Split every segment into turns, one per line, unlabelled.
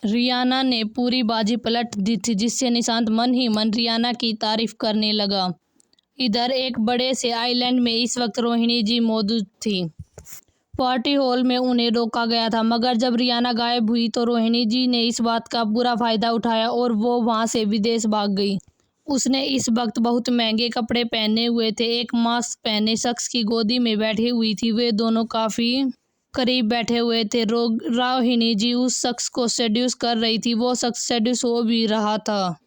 रियाना ने पूरी बाजी पलट दी थी, जिससे निशांत मन ही मन रियाना की तारीफ करने लगा। इधर एक बड़े से आइलैंड में इस वक्त रोहिणी जी मौजूद थी। पार्टी हॉल में उन्हें रोका गया था, मगर जब रियाना गायब हुई तो रोहिणी जी ने इस बात का बुरा फायदा उठाया और वो वहां से विदेश भाग गई। उसने इस वक्त बहुत महंगे कपड़े पहने हुए थे, एक मास्क पहने शख्स की गोदी में बैठी हुई थी। वे दोनों काफी करीब बैठे हुए थे। रोहिणी जी उस शख्स को सेड्यूस कर रही थी, वो शख्स सेड्यूस हो भी रहा था।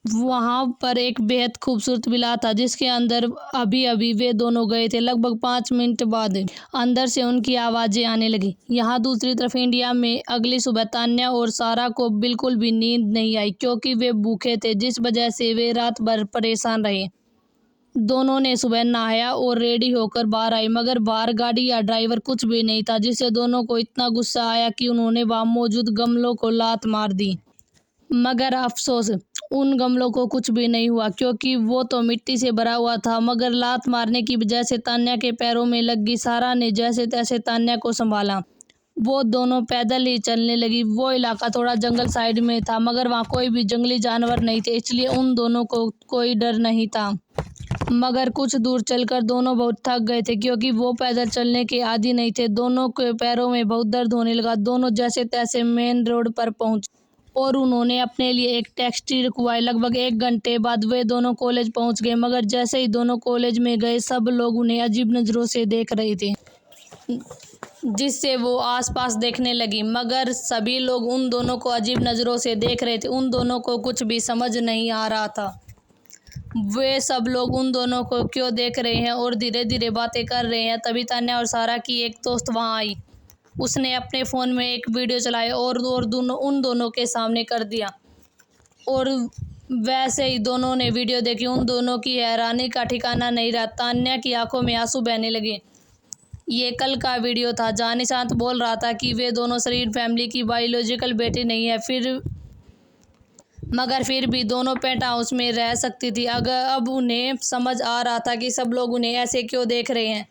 वहां पर एक बेहद खूबसूरत विला था, जिसके अंदर अभी अभी वे दोनों गए थे। लगभग 5 मिनट बाद अंदर से उनकी आवाजें आने लगी। यहाँ दूसरी तरफ इंडिया में अगली सुबह तान्या और सारा को बिल्कुल भी नींद नहीं आई, क्योंकि वे भूखे थे, जिस वजह से वे रात भर परेशान रहे। दोनों ने सुबह नहाया और रेडी होकर बाहर आई, मगर बाहर गाड़ी या ड्राइवर कुछ भी नहीं था, जिससे दोनों को इतना गुस्सा आया कि उन्होंने वहां मौजूद गमलों को लात मार दी। मगर अफसोस, उन गमलों को कुछ भी नहीं हुआ, क्योंकि वो तो मिट्टी से भरा हुआ था। मगर लात मारने की वजह से तान्या के पैरों में लग गई। सारा ने जैसे तैसे तान्या को संभाला। वो दोनों पैदल ही चलने लगी। वो इलाका थोड़ा जंगल साइड में था, मगर वहाँ कोई भी जंगली जानवर नहीं थे, इसलिए उन दोनों को कोई डर नहीं था। मगर कुछ दूर चलकर दोनों बहुत थक गए थे, क्योंकि वो पैदल चलने के आदी नहीं थे। दोनों के पैरों में बहुत दर्द होने लगा। दोनों जैसे तैसे मेन रोड पर पहुंचे और उन्होंने अपने लिए एक टैक्सी रुकवाई। लगभग 1 घंटे बाद वे दोनों कॉलेज पहुंच गए, मगर जैसे ही दोनों कॉलेज में गए, सब लोग उन्हें अजीब नज़रों से देख रहे थे, जिससे वो आसपास देखने लगी। मगर सभी लोग उन दोनों को अजीब नज़रों से देख रहे थे। उन दोनों को कुछ भी समझ नहीं आ रहा था वे सब लोग उन दोनों को क्यों देख रहे हैं और धीरे धीरे बातें कर रहे हैं। तभी तान्या और सारा की एक दोस्त वहां आई। उसने अपने फ़ोन में एक वीडियो चलाई और उन दोनों के सामने कर दिया। और वैसे ही दोनों ने वीडियो देखी। उन दोनों की हैरानी का ठिकाना नहीं रहा। तान्या की आंखों में आंसू बहने लगे। ये कल का वीडियो था जहाँ निशांत बोल रहा था कि वे दोनों शरीर फैमिली की बायोलॉजिकल बेटी नहीं है, मगर फिर भी दोनों पेंट हाउस में रह सकती थी। अब उन्हें समझ आ रहा था कि सब लोग उन्हें ऐसे क्यों देख रहे हैं।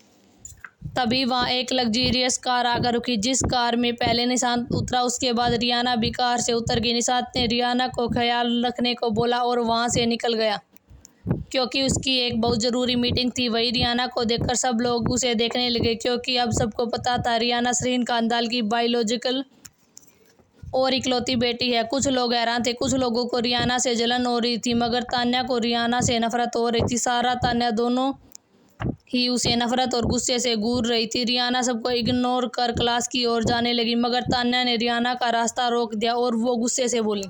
तभी वहाँ एक लग्जरियस कार आकर रुकी। जिस कार में पहले निशांत उतरा, उसके बाद रियाना भी कार से उतर गई। निशांत ने रियाना को ख्याल रखने को बोला और वहाँ से निकल गया, क्योंकि उसकी एक बहुत ज़रूरी मीटिंग थी। वही रियाना को देखकर सब लोग उसे देखने लगे, क्योंकि अब सबको पता था रियाना शरीन खानदान की बायोलॉजिकल और इकलौती बेटी है। कुछ लोग हैरान थे। कुछ लोगों को रियाना से जलन हो रही थी, मगर तान्या को रियाना से नफरत हो रही थी। सारा तान्या दोनों ही उसे नफरत और गुस्से से घूर रही थी। रियाना सबको इग्नोर कर क्लास की ओर जाने लगी, मगर तान्या ने रियाना का रास्ता रोक दिया और वो गुस्से से बोली,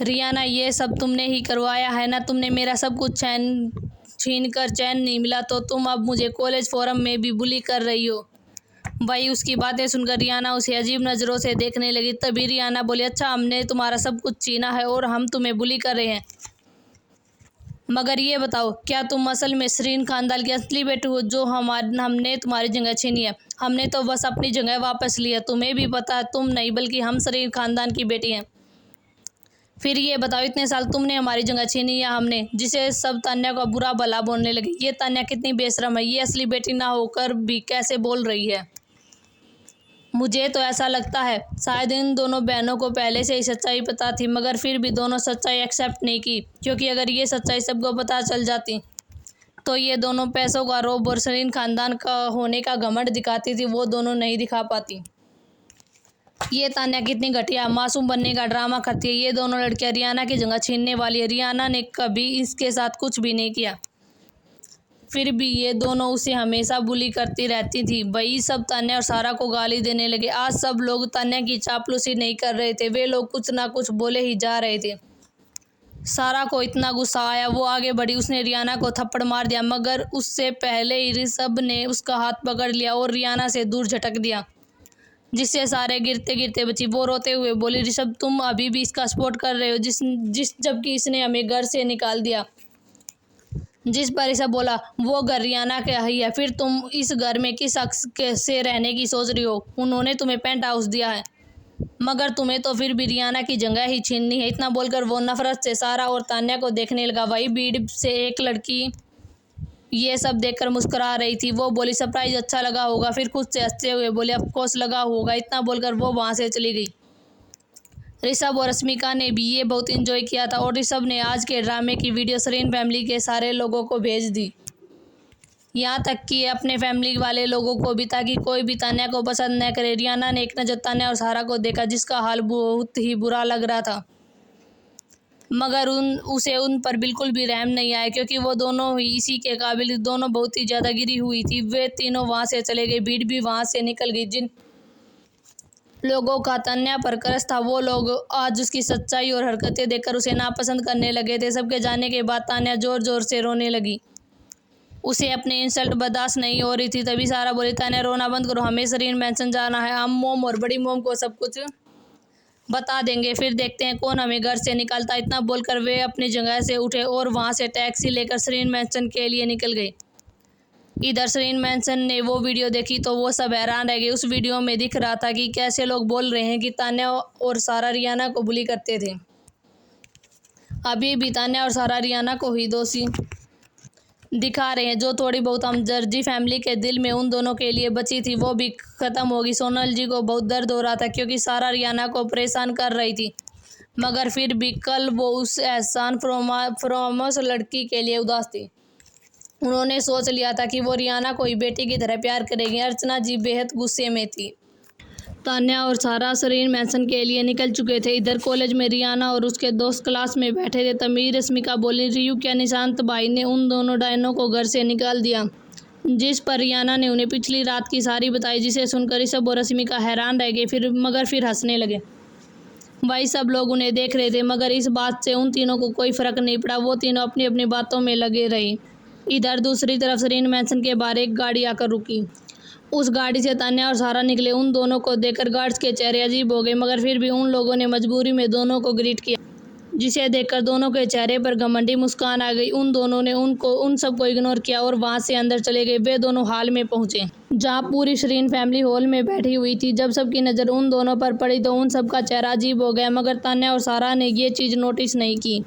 रियाना, ये सब तुमने ही करवाया है ना? तुमने मेरा सब कुछ छीन कर चैन नहीं मिला तो तुम अब मुझे कॉलेज फोरम में भी बुली कर रही हो। भाई उसकी बातें सुनकर रियाना उसे अजीब नज़रों से देखने लगी। तभी रियाना बोली, अच्छा, हमने तुम्हारा सब कुछ छीना है और हम तुम्हें बुली कर रहे हैं? मगर ये बताओ, क्या तुम असल में शरीन खानदान की असली बेटी हो जो हमने तुम्हारी जगह छीनी है? हमने तो बस अपनी जगह वापस ली है। तुम्हें भी पता है तुम नहीं बल्कि हम शरीन खानदान की बेटी हैं। फिर ये बताओ, इतने साल तुमने हमारी जगह छीनी या हमने? जिसे सब तान्या को बुरा भला बोलने लगी। ये तान्या कितनी बेशरम है, ये असली बेटी ना होकर भी कैसे बोल रही है? मुझे तो ऐसा लगता है शायद इन दोनों बहनों को पहले से ही सच्चाई पता थी, मगर फिर भी दोनों सच्चाई एक्सेप्ट नहीं की, क्योंकि अगर ये सच्चाई सबको पता चल जाती तो ये दोनों पैसों का रोब और शरीन खानदान का होने का घमंड दिखाती थी, वो दोनों नहीं दिखा पाती। ये तान्या कितनी घटिया मासूम बनने का ड्रामा करती है। ये दोनों लड़कियां रियाना की जगह छीनने वाली है। रियाना ने कभी इसके साथ कुछ भी नहीं किया, फिर भी ये दोनों उसे हमेशा बुली करती रहती थी। वही सब तान्या और सारा को गाली देने लगे। आज सब लोग तान्या की चापलूसी नहीं कर रहे थे, वे लोग कुछ ना कुछ बोले ही जा रहे थे। सारा को इतना गुस्सा आया, वो आगे बढ़ी। उसने रियाना को थप्पड़ मार दिया, मगर उससे पहले ही ऋषभ ने उसका हाथ पकड़ लिया और रियाना से दूर झटक दिया, जिससे सारे गिरते गिरते बची। वो रोते हुए बोली, ऋषभ, तुम अभी भी इसका सपोर्ट कर रहे हो जबकि इसने हमें घर से निकाल दिया। जिस पर ऋषभ बोला, वो घर रियाना का ही है, फिर तुम इस घर में किस हक से रहने की सोच रही हो? उन्होंने तुम्हें पेंट हाउस दिया है, मगर तुम्हें तो फिर भी रियाना की जगह ही छीननी है। इतना बोलकर वो नफरत से सारा और तान्या को देखने लगा। वही भीड़ से एक लड़की ये सब देखकर मुस्कुरा रही थी। वो बोली सरप्राइज अच्छा लगा होगा, फिर खुद से हंसते हुए बोले ऑफ कोर्स लगा होगा। इतना बोलकर वो वहाँ से चली गई। ऋषभ और रश्मिका ने भी ये बहुत इंजॉय किया था और ऋषभ ने आज के ड्रामे की वीडियो सरीन फैमिली के सारे लोगों को भेज दी, यहाँ तक कि अपने फैमिली वाले लोगों को भी, ताकि कोई भी तान्या को पसंद न करे। रियाना ने एक नज़र तान्या और सारा को देखा, जिसका हाल बहुत ही बुरा लग रहा था, मगर उसे उन पर बिल्कुल भी रहम नहीं आया, क्योंकि वो दोनों ही इसी के काबिल, दोनों बहुत ही ज़्यादा गिरी हुई थी। वे तीनों वहाँ से चले गए, भीड़ भी वहाँ से निकल गई। जिन लोगों का तान्या पर क्रश था, वो लोग आज उसकी सच्चाई और हरकतें देखकर उसे नापसंद करने लगे थे। सबके जाने के बाद तान्या ज़ोर ज़ोर से रोने लगी। उसे अपने इंसल्ट बर्दाश्त नहीं हो रही थी। तभी सारा बोली तान्या रोना बंद करो, हमें सरीन मेंशन जाना है, हम मोम और बड़ी मोम को सब कुछ बता देंगे, फिर देखते हैं कौन हमें घर से निकालता। इतना बोलकर वे अपनी जगह से उठे और वहां से टैक्सी लेकर सरीन मेंशन के लिए निकल गए। इधर सरीन मेंशन ने वो वीडियो देखी तो वो सब हैरान रह गए। उस वीडियो में दिख रहा था कि कैसे लोग बोल रहे हैं कि तान्या और सारा रियाना को बुली करते थे। अभी भी तान्या और सारा रियाना को ही दोषी दिखा रहे हैं। जो थोड़ी बहुत हमदर्दी फैमिली के दिल में उन दोनों के लिए बची थी, वो भी ख़त्म होगी। सोनल जी को बहुत दर्द हो रहा था, क्योंकि सारा रियाना को परेशान कर रही थी, मगर फिर भी कल वो उस एहसान फरामोश लड़की के लिए उदास थी। उन्होंने सोच लिया था कि वो रियाना को ही बेटी की तरह प्यार करेगी। अर्चना जी बेहद गुस्से में थी। तान्या और सारा सरीन मेंशन के लिए निकल चुके थे। इधर कॉलेज में रियाना और उसके दोस्त क्लास में बैठे थे। तभी रश्मिका बोली रियू क्या निशांत भाई ने उन दोनों डायनों को घर से निकाल दिया, जिस पर रियाना ने उन्हें पिछली रात की सारी बताई, जिसे सुनकर ऋषभ और रश्मिका हैरान रह गए, मगर फिर हंसने लगे। भाई सब लोग उन्हें देख रहे थे, मगर इस बात से उन तीनों को कोई फर्क नहीं पड़ा। वो तीनों अपनी अपनी बातों में लगे रहे। इधर दूसरी तरफ सरीन मेंशन के बाहर एक गाड़ी आकर रुकी। उस गाड़ी से तान्या और सारा निकले। उन दोनों को देखकर गार्ड्स के चेहरे अजीब हो गए, मगर फिर भी उन लोगों ने मजबूरी में दोनों को ग्रीट किया, जिसे देखकर दोनों के चेहरे पर घमंडी मुस्कान आ गई। उन दोनों ने उन सबको इग्नोर किया और वहां से अंदर चले गए। वे दोनों हॉल में पहुंचे, जहां पूरी सरीन फैमिली हॉल में बैठी हुई थी। जब सबकी नज़र उन दोनों पर पड़ी तो उन सबका चेहरा अजीब हो गया, मगर तान्या और सारा ने ये चीज़ नोटिस नहीं की।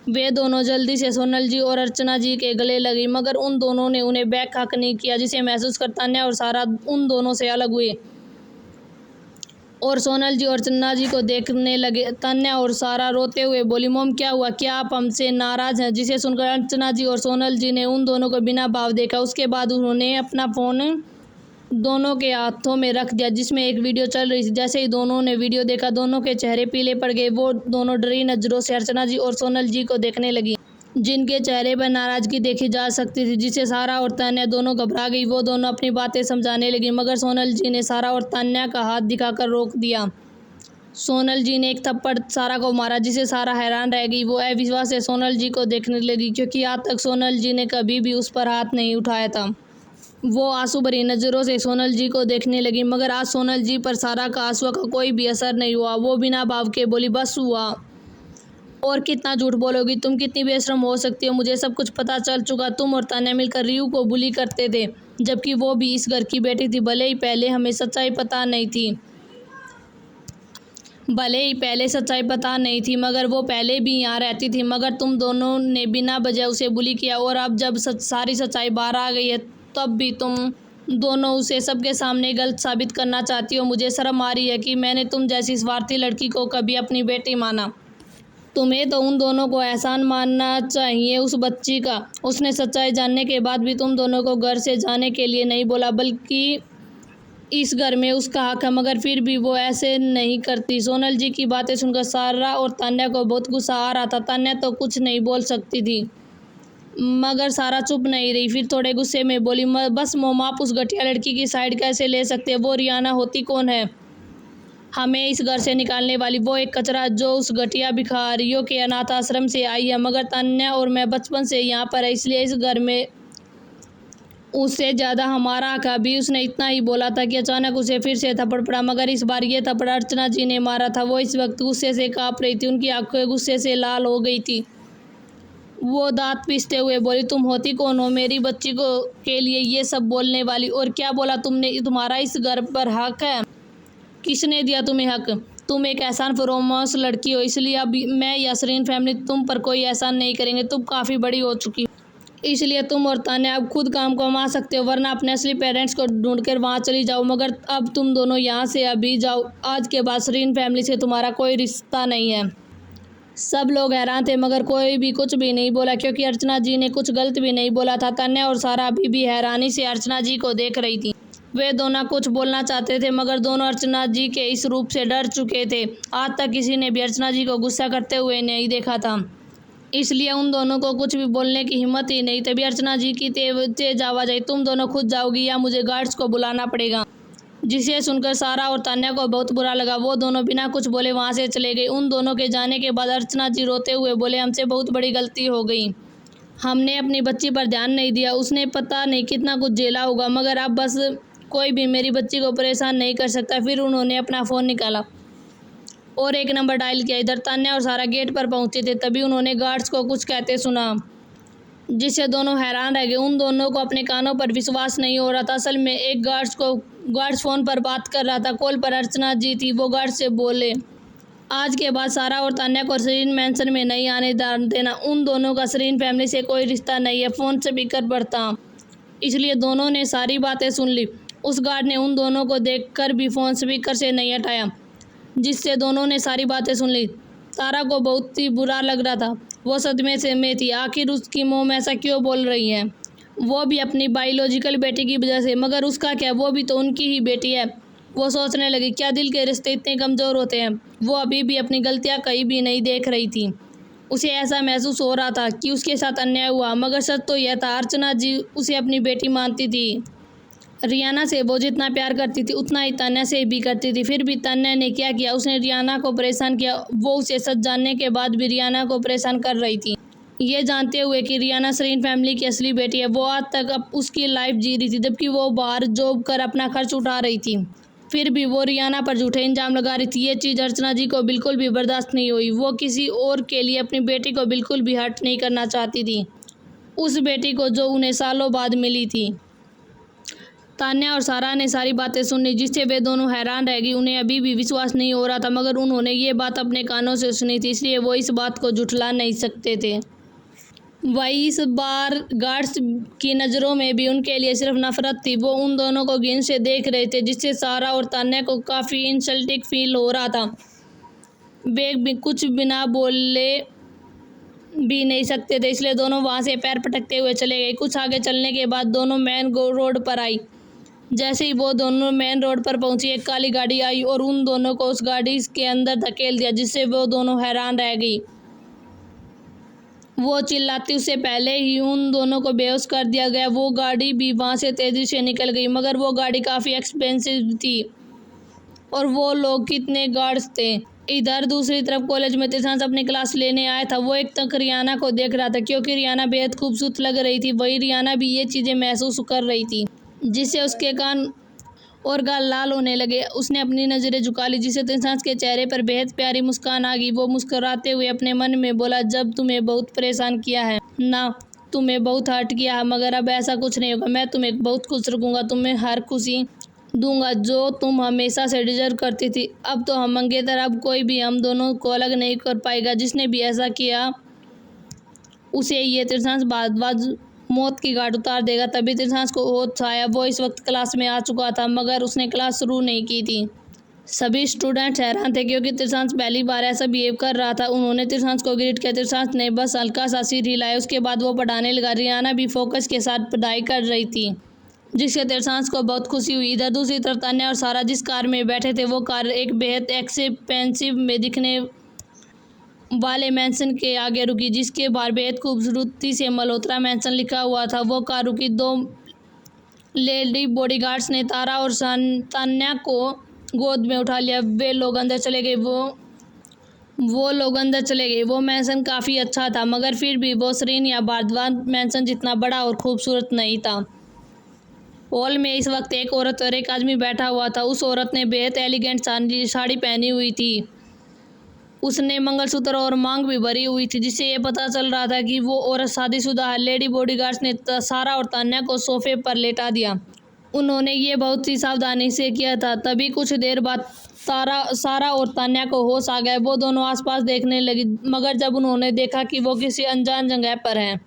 वे दोनों जल्दी से सोनल जी और अर्चना जी के गले लगी, मगर उन दोनों ने उन्हें बैक हक नहीं किया, जिसे महसूस कर तान्या और सारा उन दोनों से अलग हुए और सोनल जी और अर्चना जी को देखने लगे। तान्या और सारा रोते हुए बोली मोम क्या हुआ, क्या आप हमसे नाराज़ हैं? जिसे सुनकर अर्चना जी और सोनल जी ने उन दोनों को बिना भाव देखा। उसके बाद उन्होंने अपना फ़ोन दोनों के हाथों में रख दिया, जिसमें एक वीडियो चल रही थी। जैसे ही दोनों ने वीडियो देखा, दोनों के चेहरे पीले पड़ गए। वो दोनों डरी नज़रों से अर्चना जी और सोनल जी को देखने लगी, जिनके चेहरे पर नाराज़गी देखी जा सकती थी, जिससे सारा और तान्या दोनों घबरा गई। वो दोनों अपनी बातें समझाने लगी, मगर सोनल जी ने सारा और तान्या का हाथ दिखाकर रोक दिया। सोनल जी ने एक थप्पड़ सारा को मारा, जिसे सारा हैरान रह गई। वो अविश्वास से सोनल जी को देखने लगी, क्योंकि आज तक सोनल जी ने कभी भी उस पर हाथ नहीं उठाया था। वो आंसू भरी नज़रों से सोनल जी को देखने लगी, मगर आज सोनल जी पर सारा का आंसुओं का कोई भी असर नहीं हुआ। वो बिना भाव के बोली बस हुआ, और कितना झूठ बोलोगी, तुम कितनी बेशरम हो सकती हो, मुझे सब कुछ पता चल चुका। तुम और तान्या मिलकर रियू को बुली करते थे, जबकि वो भी इस घर की बेटी थी। भले ही पहले सच्चाई पता नहीं थी, मगर वो पहले भी यहाँ रहती थी। मगर तुम दोनों ने बिना वजह उसे बुली किया, और अब जब सारी सच्चाई बाहर आ गई है, तब भी तुम दोनों उसे सबके सामने गलत साबित करना चाहती हो। मुझे शर्म आ रही है कि मैंने तुम जैसी स्वार्थी लड़की को कभी अपनी बेटी माना। तुम्हें तो उन दोनों को एहसान मानना चाहिए उस बच्ची का। उसने सच्चाई जानने के बाद भी तुम दोनों को घर से जाने के लिए नहीं बोला, बल्कि इस घर में उसका हक है, मगर फिर भी वो ऐसे नहीं करती। सोनल जी की बातें सुनकर सारा और तान्या को बहुत गुस्सा आ रहा था। तान्या तो कुछ नहीं बोल सकती थी, मगर सारा चुप नहीं रही। फिर थोड़े गुस्से में बोली बस मोम, आप उस घटिया लड़की की साइड कैसे ले सकते हैं? वो रियाना होती कौन है हमें इस घर से निकालने वाली? वो एक कचरा जो उस घटिया भिखारियों के अनाथ आश्रम से आई है। मगर तान्या और मैं बचपन से यहाँ पर है, इसलिए इस घर में उससे ज़्यादा हमारा हक। अभी उसने इतना ही बोला था कि अचानक उसे फिर से थप्पड़ पड़ा, मगर इस बार ये थप्पड़ अर्चना जी ने मारा था। वो इस वक्त गुस्से से काँप रही थी, उनकी आंखें गुस्से से लाल हो गई थी। वो दांत पीसते हुए बोली तुम होती कौन हो मेरी बच्ची को के लिए ये सब बोलने वाली? और क्या बोला तुमने, तुम्हारा इस घर पर हक है? किसने दिया तुम्हें हक? तुम एक एहसान फरामोश लड़की हो, इसलिए अब मैं या सरीन फैमिली तुम पर कोई एहसान नहीं करेंगे। तुम काफ़ी बड़ी हो चुकी हो। इसलिए तुम और तान्या अब खुद काम कमा सकते हो, वरना अपने असली पेरेंट्स को ढूंढ कर वहाँ चली जाओ। मगर अब तुम दोनों यहाँ से अभी जाओ। आज के बाद सरीन फैमिली से तुम्हारा कोई रिश्ता नहीं है। सब लोग हैरान थे मगर कोई भी कुछ भी नहीं बोला, क्योंकि अर्चना जी ने कुछ गलत भी नहीं बोला था। तान्या और सारा अभी भी हैरानी से अर्चना जी को देख रही थी। वे दोनों कुछ बोलना चाहते थे मगर दोनों अर्चना जी के इस रूप से डर चुके थे। आज तक किसी ने भी अर्चना जी को गुस्सा करते हुए नहीं देखा था, इसलिए उन दोनों को कुछ भी बोलने की हिम्मत ही नहीं। तभी अर्चना जी की तेज आवाज आई, तुम दोनों खुद जाओगी या मुझे गार्ड्स को बुलाना पड़ेगा। जिसे सुनकर सारा और तान्या को बहुत बुरा लगा। वो दोनों बिना कुछ बोले वहाँ से चले गए। उन दोनों के जाने के बाद अर्चना जी रोते हुए बोले, हमसे बहुत बड़ी गलती हो गई, हमने अपनी बच्ची पर ध्यान नहीं दिया, उसने पता नहीं कितना कुछ झेला होगा, मगर अब बस कोई भी मेरी बच्ची को परेशान नहीं कर सकता। फिर उन्होंने अपना फ़ोन निकाला और एक नंबर डायल किया। इधर तान्या और सारा गेट पर पहुंचे थे, तभी उन्होंने गार्ड्स को कुछ कहते सुना, जिससे दोनों हैरान रह गए। उन दोनों को अपने कानों पर विश्वास नहीं हो रहा था। असल में एक गार्ड्स फ़ोन पर बात कर रहा था। कॉल पर अर्चना जी थी। वो गार्ड से बोले, आज के बाद सारा और तान्या को सरीन मैंसन में नहीं आने देना। उन दोनों का सरीन फैमिली से कोई रिश्ता नहीं है। फ़ोन स्पीकर पर था, इसलिए दोनों ने सारी बातें सुन ली। उस गार्ड ने उन दोनों को देखकर भी फ़ोन स्पीकर से नहीं हटाया, जिससे दोनों ने सारी बातें सुन ली। सारा को बहुत ही बुरा लग रहा था। वो सदमे से में थी। आखिर उसकी मोम ऐसा क्यों बोल रही है, वो भी अपनी बायोलॉजिकल बेटी की वजह से। मगर उसका क्या, वो भी तो उनकी ही बेटी है। वो सोचने लगी, क्या दिल के रिश्ते इतने कमज़ोर होते हैं। वो अभी भी अपनी गलतियाँ कहीं भी नहीं देख रही थी। उसे ऐसा महसूस हो रहा था कि उसके साथ अन्याय हुआ, मगर सच तो यह था, अर्चना जी उसे अपनी बेटी मानती थी। रियाना से वो जितना प्यार करती थी उतना ही तान्या से भी करती थी। फिर भी तान्या ने क्या किया, उसने रियाना को परेशान किया। वो उसे सच जानने के बाद भी रियाना को परेशान कर रही थी, ये जानते हुए कि रियाना सरीन फैमिली की असली बेटी है। वो आज तक अब उसकी लाइफ जी रही थी, जबकि वो बाहर जॉब कर अपना खर्च उठा रही थी। फिर भी वो रियाना पर झूठे इल्जाम लगा रही थी। ये चीज़ अर्चना जी को बिल्कुल भी बर्दाश्त नहीं हुई। वो किसी और के लिए अपनी बेटी को बिल्कुल भी हर्ट नहीं करना चाहती थी, उस बेटी को जो उन्हें सालों बाद मिली थी। तान्या और सारा ने सारी बातें सुनी, जिससे वे दोनों हैरान रह गई। उन्हें अभी भी विश्वास नहीं हो रहा था, मगर उन्होंने ये बात अपने कानों से सुनी थी, इसलिए वो इस बात को झुठला नहीं सकते थे। वही इस बार गार्ड्स की नज़रों में भी उनके लिए सिर्फ नफरत थी। वो उन दोनों को घिन से देख रहे थे, जिससे सारा और तान्या को काफ़ी इंसल्टिंग फील हो रहा था। वे भी कुछ बिना बोले भी नहीं सकते थे, इसलिए दोनों वहाँ से पैर पटकते हुए चले गए। कुछ आगे चलने के बाद दोनों मेन रोड पर आई। जैसे ही वो दोनों मेन रोड पर पहुंची, एक काली गाड़ी आई और उन दोनों को उस गाड़ी के अंदर धकेल दिया, जिससे वो दोनों हैरान रह गई। वो चिल्लाती उससे पहले ही उन दोनों को बेहोश कर दिया गया। वो गाड़ी भी वहाँ से तेज़ी से निकल गई, मगर वो गाड़ी काफ़ी एक्सपेंसिव थी और वो लोग कितने गार्ड्स थे। इधर दूसरी तरफ कॉलेज में तिशांश अपनी क्लास लेने आया था। वो एक तक रियाना को देख रहा था, क्योंकि रियाना बेहद खूबसूरत लग रही थी। वही रियाना भी ये चीज़ें महसूस कर रही थी, जिससे उसके कान और गाल लाल होने लगे। उसने अपनी नज़रें झुका ली, जिससे तिशांश के चेहरे पर बेहद प्यारी मुस्कान आ गई। वो मुस्कुराते हुए अपने मन में बोला, जब तुम्हें बहुत परेशान किया है ना, तुम्हें बहुत हर्ट किया है, मगर अब ऐसा कुछ नहीं होगा। मैं तुम्हें बहुत खुश रखूँगा, तुम्हें हर खुशी दूंगा जो तुम हमेशा से डिजर्व करती थी। अब तो हम मंगेतर, अब कोई भी हम दोनों को अलग नहीं कर पाएगा। जिसने भी ऐसा किया उसे ये तिशांश बाद मौत की घाट उतार देगा। तभी तिशांश को होश आया। वो इस वक्त क्लास में आ चुका था, मगर उसने क्लास शुरू नहीं की थी। सभी स्टूडेंट्स हैरान थे, क्योंकि तिशांश पहली बार ऐसा बिहेव कर रहा था। उन्होंने तिशांश को ग्रीट किया। तिशांश ने बस हल्का सा सिर हिलाया, उसके बाद वो पढ़ाने लगा। रियाना भी फोकस के साथ पढ़ाई कर रही थी, जिससे तिशांश को बहुत खुशी हुई। इधर दूसरी तरफ तान्या और सारा जिस कार में बैठे थे, वो कार एक बेहद एक्सपेंसिव में दिखने वाले मैंसन के आगे रुकी, जिसके बाहर बेहद खूबसूरती से मल्होत्रा मैंसन लिखा हुआ था। वो कार रुकी। दो लेडी बॉडीगार्ड्स ने तारा और तान्या को गोद में उठा लिया। वे लोग अंदर चले गए। वो लोग अंदर चले गए। वो मैंसन काफ़ी अच्छा था, मगर फिर भी वो सरीन या भारद्वाज मैंसन जितना बड़ा और खूबसूरत नहीं था। हॉल में इस वक्त एक औरत और एक आदमी बैठा हुआ था। उस औरत ने बेहद एलिगेंट साड़ी पहनी हुई थी। उसने मंगलसूत्र और मांग भी भरी हुई थी, जिससे ये पता चल रहा था कि वो औरत शादीशुदा है। लेडी बॉडीगार्ड्स ने सारा और तान्या को सोफे पर लेटा दिया। उन्होंने ये बहुत ही सावधानी से किया था। तभी कुछ देर बाद सारा और तान्या को होश आ गया। वो दोनों आसपास देखने लगी, मगर जब उन्होंने देखा कि वो किसी अनजान जगह पर हैं,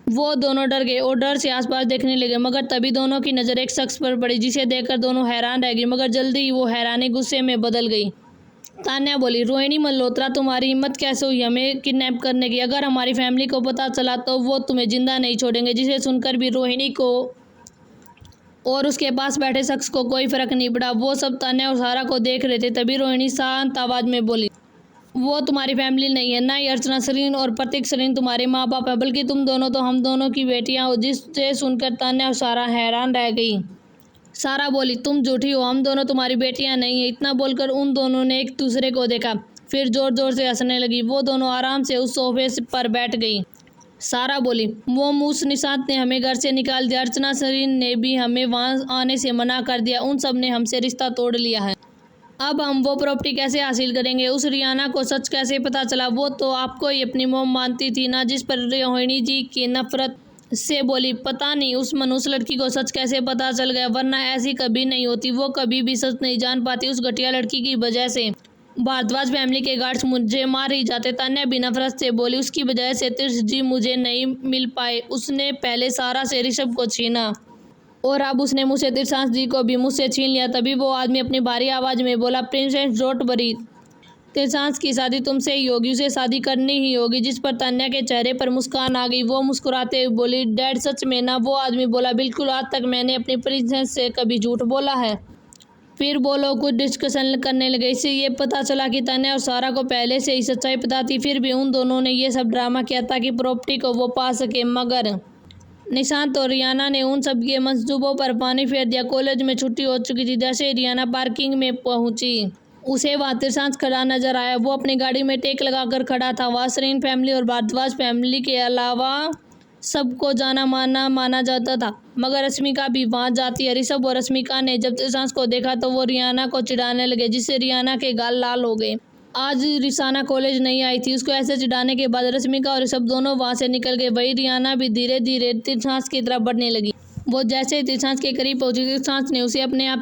वो दोनों डर गए और डर से आसपास देखने लगे, मगर तभी दोनों की नज़र एक शख्स पर पड़ी जिसे देखकर दोनों हैरान रह गई, मगर जल्दी ही वो हैरानी गुस्से में बदल गई। तान्या बोली, रोहिणी मल्होत्रा, तुम्हारी हिम्मत कैसे हुई हमें किडनैप करने की? अगर हमारी फैमिली को पता चला तो वो तुम्हें जिंदा नहीं छोड़ेंगे। जिसे सुनकर भी रोहिणी को और उसके पास बैठे शख्स को कोई फर्क नहीं पड़ा। वो सब तान्या और सारा को देख रहे थे। तभी रोहिणी शांत आवाज में बोली, वो तुम्हारी फैमिली नहीं है, ना ही अर्चना सरीन और प्रतीक सरीन तुम्हारे माँ बाप है, बल्कि तुम दोनों तो हम दोनों की बेटियां हो। जिससे सुनकर तान्या और सारा हैरान रह गई। सारा बोली, तुम झूठी हो, हम दोनों तुम्हारी बेटियां नहीं है। इतना बोलकर उन दोनों ने एक दूसरे को देखा, फिर जोर जोर से हंसने लगी। वो दोनों आराम से उस सोफे पर बैठ गई। सारा बोली, वो मूस निशांत ने हमें घर से निकाल दिया, अर्चना सरीन ने भी हमें वहां आने से मना कर दिया, उन सब ने हमसे रिश्ता तोड़ लिया है। अब हम वो प्रॉपर्टी कैसे हासिल करेंगे? उस रियाना को सच कैसे पता चला? वो तो आपको ही अपनी मोम मानती थी ना? जिस पर रोहिणी जी की नफरत से बोली, पता नहीं उस मनुष्य लड़की को सच कैसे पता चल गया, वरना ऐसी कभी नहीं होती। वो कभी भी सच नहीं जान पाती। उस घटिया लड़की की वजह से भारद्वाज फैमिली के गार्ड्स मुझे मार ही जाते। तान्या भी नफरत से बोली, उसकी वजह से तीर्थ जी मुझे नहीं मिल पाए। उसने पहले सारा से ऋषभ को छीना और अब उसने मुझसे तिरसांस जी को भी मुझसे छीन लिया। तभी वो आदमी अपनी भारी आवाज में बोला, प्रिंसेस डोंट वरी, तिरसांस की शादी तुमसे ही होगी, उसे शादी करनी ही होगी। जिस पर तान्या के चेहरे पर मुस्कान आ गई। वो मुस्कुराते हुए बोली, डैड सच में ना? वो आदमी बोला, बिल्कुल, आज तक मैंने अपनी प्रिंसेस से कभी झूठ बोला है। फिर वो लोग कुछ डिस्कशन करने लगे। इससे ये पता चला कि तान्या और सारा को पहले से ही सच्चाई पता थी। फिर भी उन दोनों ने ये सब ड्रामा किया ताकि प्रॉपर्टी को वो पा सके, मगर निशांत और रियाना ने उन सब के मंसूबों पर पानी फेर दिया। कॉलेज में छुट्टी हो चुकी थी। जैसे रियाना पार्किंग में पहुंची, उसे वहां तिरसांस खड़ा नजर आया। वो अपनी गाड़ी में टेक लगाकर खड़ा था। वह सरीन फैमिली और भारद्वाज फैमिली के अलावा सबको जाना माना जाता था, मगर रश्मिका भी वहां जाती है। ऋषभ और रश्मिका ने जब तिरसांस को देखा तो वो रियाना को चिढ़ाने लगे, जिससे रियाना के गाल लाल हो गए। आज रिसाना कॉलेज नहीं आई थी। उसको ऐसे चिढ़ाने के बाद रश्मिका और ऋषभ दोनों वहां से निकल गए। वही रियाना भी धीरे धीरे तिरसांस की तरफ बढ़ने लगी। वो जैसे ही तिरसांस के करीब पहुंची, तिरसांस ने उसे अपने आप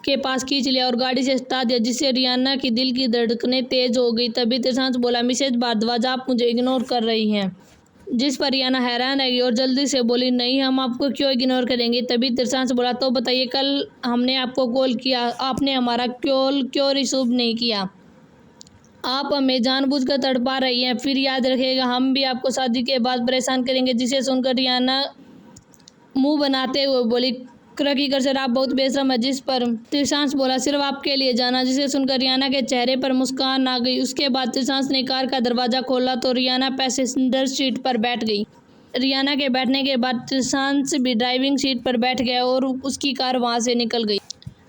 के पास खींच लिया और गाड़ी से हटा दिया, जिससे रियाना की दिल की धड़कनें तेज हो गई। तभी तिरसांस बोला, मिसेज भारद्वाज, आप मुझे इग्नोर कर रही हैं। जिस पर रियाना हैरान रह गई और जल्दी से बोली, नहीं, हम आपको क्यों इग्नोर करेंगे? तभी तिरसांस बोला, तो बताइए, कल हमने आपको कॉल किया, आपने हमारा कॉल क्यों रिसीव नहीं किया? आप हमें जानबूझकर तड़पा रही हैं। फिर याद रखिएगा, हम भी आपको शादी के बाद परेशान करेंगे। जिसे सुनकर रियाना मुंह बनाते हुए बोली, रखी कर सर, आप बहुत बेशरम है। जिस पर तिरसांस बोला, सिर्फ आपके लिए जाना। जिसे सुनकर रियाना के चेहरे पर मुस्कान आ गई। उसके बाद तिरसांस ने कार का दरवाजा खोला तो रियाना पैसेंजर सीट पर बैठ गई। रियाना के बैठने के बाद तिरसांस भी ड्राइविंग सीट पर बैठ गया और उसकी कार वहां से निकल गई।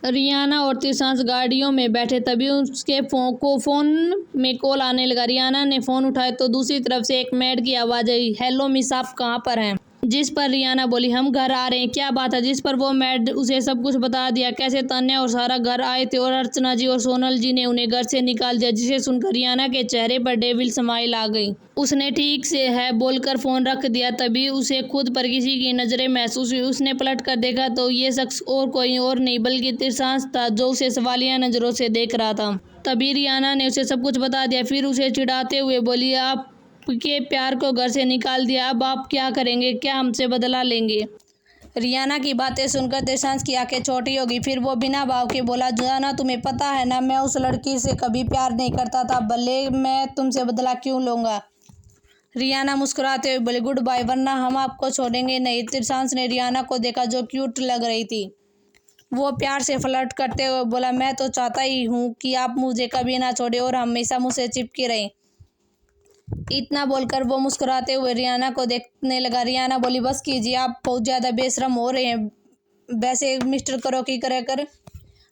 रियाना और तिरसांस गाड़ियों में बैठे, तभी उसके फोन में कॉल आने लगा। रियाना ने फ़ोन उठाया तो दूसरी तरफ से एक मेड की आवाज़ आई, हेलो मिस, आप कहाँ पर हैं? जिस पर रियाना बोली, हम घर आ रहे हैं, क्या बात है? जिस पर वो मेड उसे सब कुछ बता दिया, कैसे तान्या और सारा घर आए थे और अर्चना जी और सोनल जी ने उन्हें घर से निकाल दिया। जिसे सुनकर रियाना के चेहरे पर डेविल स्माइल आ गई। उसने ठीक से है बोलकर फ़ोन रख दिया। तभी उसे खुद पर किसी की नज़रें महसूस हुई। उसने पलट कर देखा तो ये शख्स और कोई और नहीं बल्कि तिरसांस था, जो उसे सवालिया नज़रों से देख रहा था। तभी रियाना ने उसे सब कुछ बता दिया। फिर उसे चिढ़ाते हुए बोली, आप के प्यार को घर से निकाल दिया, अब आप क्या करेंगे? क्या हमसे बदला लेंगे? रियाना की बातें सुनकर तिरसांस की आंखें छोटी हो गई। फिर वो बिना भाव के बोला, जाना, तुम्हें पता है ना, मैं उस लड़की से कभी प्यार नहीं करता था, भले मैं तुमसे बदला क्यों लूँगा? रियाना मुस्कुराते हुए बोली, गुड बाय, वरना हम आपको छोड़ेंगे नहीं। तिरसांस ने रियाना को देखा जो क्यूट लग रही थी। वो प्यार से फ्लर्ट करते हुए बोला, मैं तो चाहता ही हूँ कि आप मुझे कभी ना छोड़े और हमेशा मुझसे चिपके रहें। इतना बोलकर वो मुस्कुराते हुए रियाना को देखने लगा। रियाना बोली, बस कीजिए, आप बहुत ज़्यादा बेशरम हो रहे हैं। वैसे मिस्टर करो की कर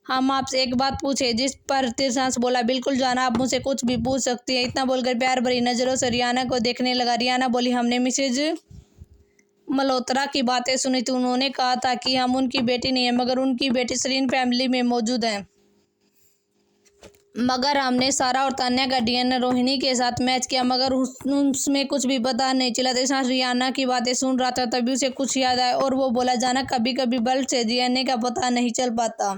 हम आपसे एक बात पूछे? जिस पर तिरसांस बोला, बिल्कुल जाना, आप मुझसे कुछ भी पूछ सकती हैं। इतना बोलकर प्यार भरी नज़रों से रियाना को देखने लगा। रियाना बोली, हमने मिसेज मल्होत्रा की बातें सुनी थी। उन्होंने कहा था कि हम उनकी बेटी नहीं है, मगर उनकी बेटी सरीन फैमिली में मौजूद है। मगर हमने सारा और तान्या का डीएनए रोहिणी के साथ मैच किया, मगर उसमें कुछ भी पता नहीं चला। तिरसांस रियाना की बातें सुन रहा था। तभी उसे कुछ याद आया और वो बोला, जाना, कभी कभी ब्लड से डीएनए का पता नहीं चल पाता।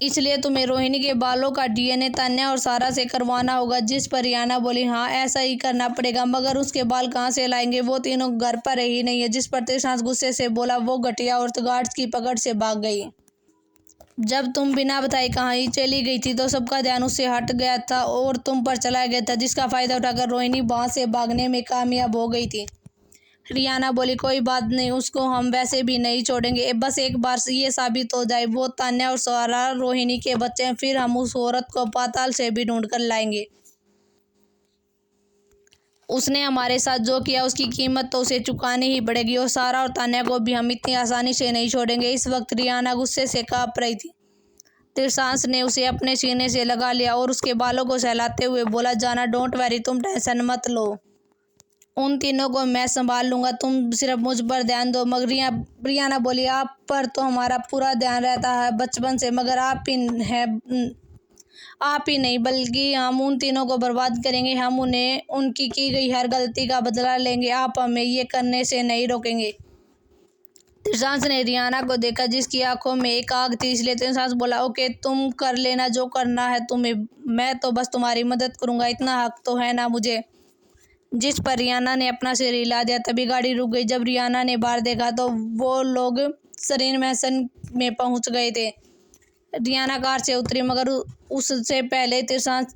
इसलिए तुम्हें रोहिणी के बालों का डीएनए तान्या और सारा से करवाना होगा। जिस पर रियाना बोली, हाँ ऐसा ही करना पड़ेगा, मगर उसके बाल कहाँ से लाएंगे, वो तीनों घर पर ही नहीं है। जिस पर त्रिशांत गुस्से से बोला, वो घटिया औरत गार्ड्स की पकड़ से भाग गई। जब तुम बिना बताए कहीं चली गई थी तो सबका ध्यान उससे हट गया था और तुम पर चला गया था, जिसका फायदा उठाकर रोहिणी वहां से भागने में कामयाब हो गई थी। रियाना बोली, कोई बात नहीं, उसको हम वैसे भी नहीं छोड़ेंगे। बस एक बार ये साबित हो जाए वो तान्या और सारा रोहिणी के बच्चे हैं, फिर हम उस औरत को पाताल से भी ढूंढ कर लाएंगे। उसने हमारे साथ जो किया उसकी कीमत तो उसे चुकानी ही पड़ेगी, और सारा और तान्या को भी हम इतनी आसानी से नहीं छोड़ेंगे। इस वक्त रियाना गुस्से से कांप रही थी। त्रिशांत ने उसे अपने सीने से लगा लिया और उसके बालों को सहलाते हुए बोला, जाना, डोंट वरी, तुम टेंशन मत लो, उन तीनों को मैं संभाल लूंगा, तुम सिर्फ मुझ पर ध्यान दो। मगर रियाना बोली, आप पर तो हमारा पूरा ध्यान रहता है बचपन से, मगर आप ही नहीं बल्कि हम उन तीनों को बर्बाद करेंगे। हम उन्हें उनकी की गई हर गलती का बदला लेंगे। आप हमें ये करने से नहीं रोकेंगे। त्रिशांत ने रियाना को देखा जिसकी आंखों में एक आग थी, इसलिए त्रिशांत बोला, ओके तुम कर लेना जो करना है तुम्हें, मैं तो बस तुम्हारी मदद करूंगा, इतना हक तो है ना मुझे। जिस पर रियाना ने अपना सिर हिला दिया। तभी गाड़ी रुक गई। जब रियाना ने बाहर देखा तो वो लोग सरीन मैसन में पहुंच गए थे। रियाना कार से उतरी, मगर उससे पहले त्रिशांत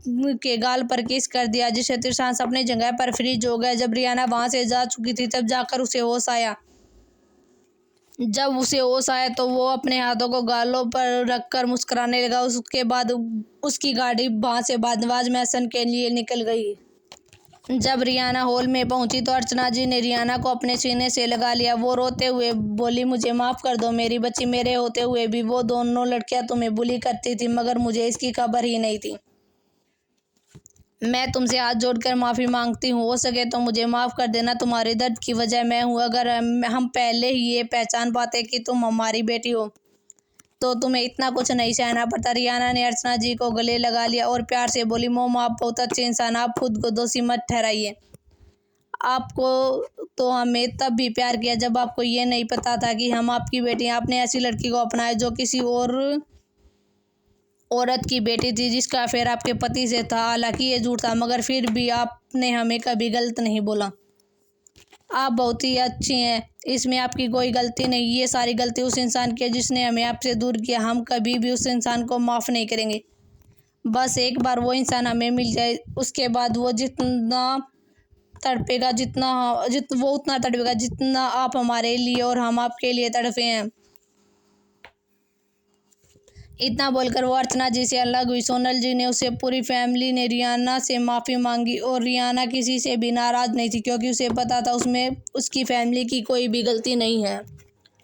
के गाल पर किस कर दिया, जिससे त्रिशांत अपनी जगह पर फ्रीज हो गया। जब रियाना वहां से जा चुकी थी तब जाकर उसे होश आया। जब उसे होश आया तो वो अपने हाथों को गालों पर रखकर मुस्कुराने लगा। उसके बाद उसकी गाड़ी वहां से भारद्वाज मैसन के लिए निकल गई। जब रियाना हॉल में पहुंची तो अर्चना जी ने रियाना को अपने सीने से लगा लिया। वो रोते हुए बोली, मुझे माफ़ कर दो मेरी बच्ची, मेरे होते हुए भी वो दोनों लड़कियां तुम्हें बुली करती थी, मगर मुझे इसकी खबर ही नहीं थी। मैं तुमसे हाथ जोड़कर माफ़ी मांगती हूँ, हो सके तो मुझे माफ़ कर देना, तुम्हारे दर्द की वजह मैं हूँ। अगर हम पहले ही ये पहचान पाते कि तुम हमारी बेटी हो तो तुम्हें इतना कुछ नहीं सहना पड़ता। रियाना ने अर्चना जी को गले लगा लिया और प्यार से बोली, मोम आप बहुत अच्छे इंसान, आप खुद को दोषी मत ठहराइए। आपको तो हमें तब भी प्यार किया जब आपको ये नहीं पता था कि हम आपकी बेटी हैं। आपने ऐसी लड़की को अपनाया जो किसी और औरत की बेटी थी, जिसका अफेयर आपके पति से था। हालांकि ये झूठ था, मगर फिर भी आपने हमें कभी गलत नहीं बोला। आप बहुत ही अच्छी हैं, इसमें आपकी कोई गलती नहीं। ये सारी गलती उस इंसान की है जिसने हमें आपसे दूर किया। हम कभी भी उस इंसान को माफ़ नहीं करेंगे। बस एक बार वो इंसान हमें मिल जाए, उसके बाद वो जितना तड़पेगा वो उतना तड़पेगा जितना आप हमारे लिए और हम आपके लिए तड़पे हैं। इतना बोलकर वो अर्चना जी से अलग हुई। सोनल जी ने उसे पूरी फैमिली ने रियाना से माफ़ी मांगी और रियाना किसी से भी नाराज़ नहीं थी, क्योंकि उसे पता था उसमें उसकी फैमिली की कोई भी गलती नहीं है।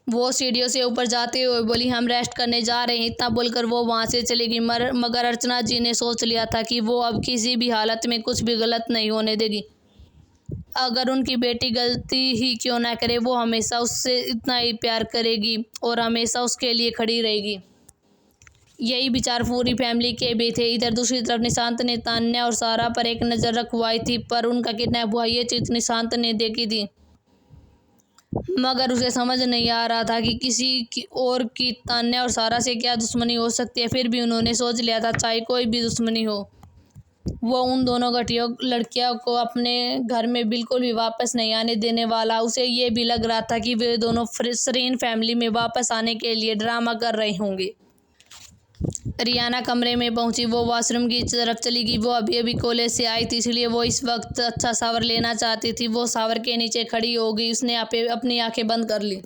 वो सीढ़ियों से ऊपर जाते हुए बोली, हम रेस्ट करने जा रहे हैं। इतना बोलकर वो वहाँ से चली गई। मगर अर्चना जी ने सोच लिया था कि वो अब किसी भी हालत में कुछ भी गलत नहीं होने देगी। अगर उनकी बेटी गलती ही क्यों ना करे, वो हमेशा उससे इतना ही प्यार करेगी और हमेशा उसके लिए खड़ी रहेगी। यही विचार पूरी फैमिली के भी थे। इधर दूसरी तरफ निशांत ने तान्या और सारा पर एक नज़र रखवाई थी, पर उनका किडनैप हुआ ये चीज़ निशांत ने देखी थी, मगर उसे समझ नहीं आ रहा था कि किसी की और की तान्या और सारा से क्या दुश्मनी हो सकती है। फिर भी उन्होंने सोच लिया था, चाहे कोई भी दुश्मनी हो, वो उन दोनों घटिया लड़कियों को अपने घर में बिल्कुल भी वापस नहीं आने देने वाला। उसे ये भी लग रहा था कि वे दोनों सरीन फैमिली में वापस आने के लिए ड्रामा कर रहे होंगे। रियाना कमरे में पहुंची। वो वॉशरूम की तरफ चली गई। वो अभी अभी कॉलेज से आई थी, इसलिए वो इस वक्त अच्छा शावर लेना चाहती थी। वो शावर के नीचे खड़ी हो गई। उसने अपनी आंखें बंद कर ली।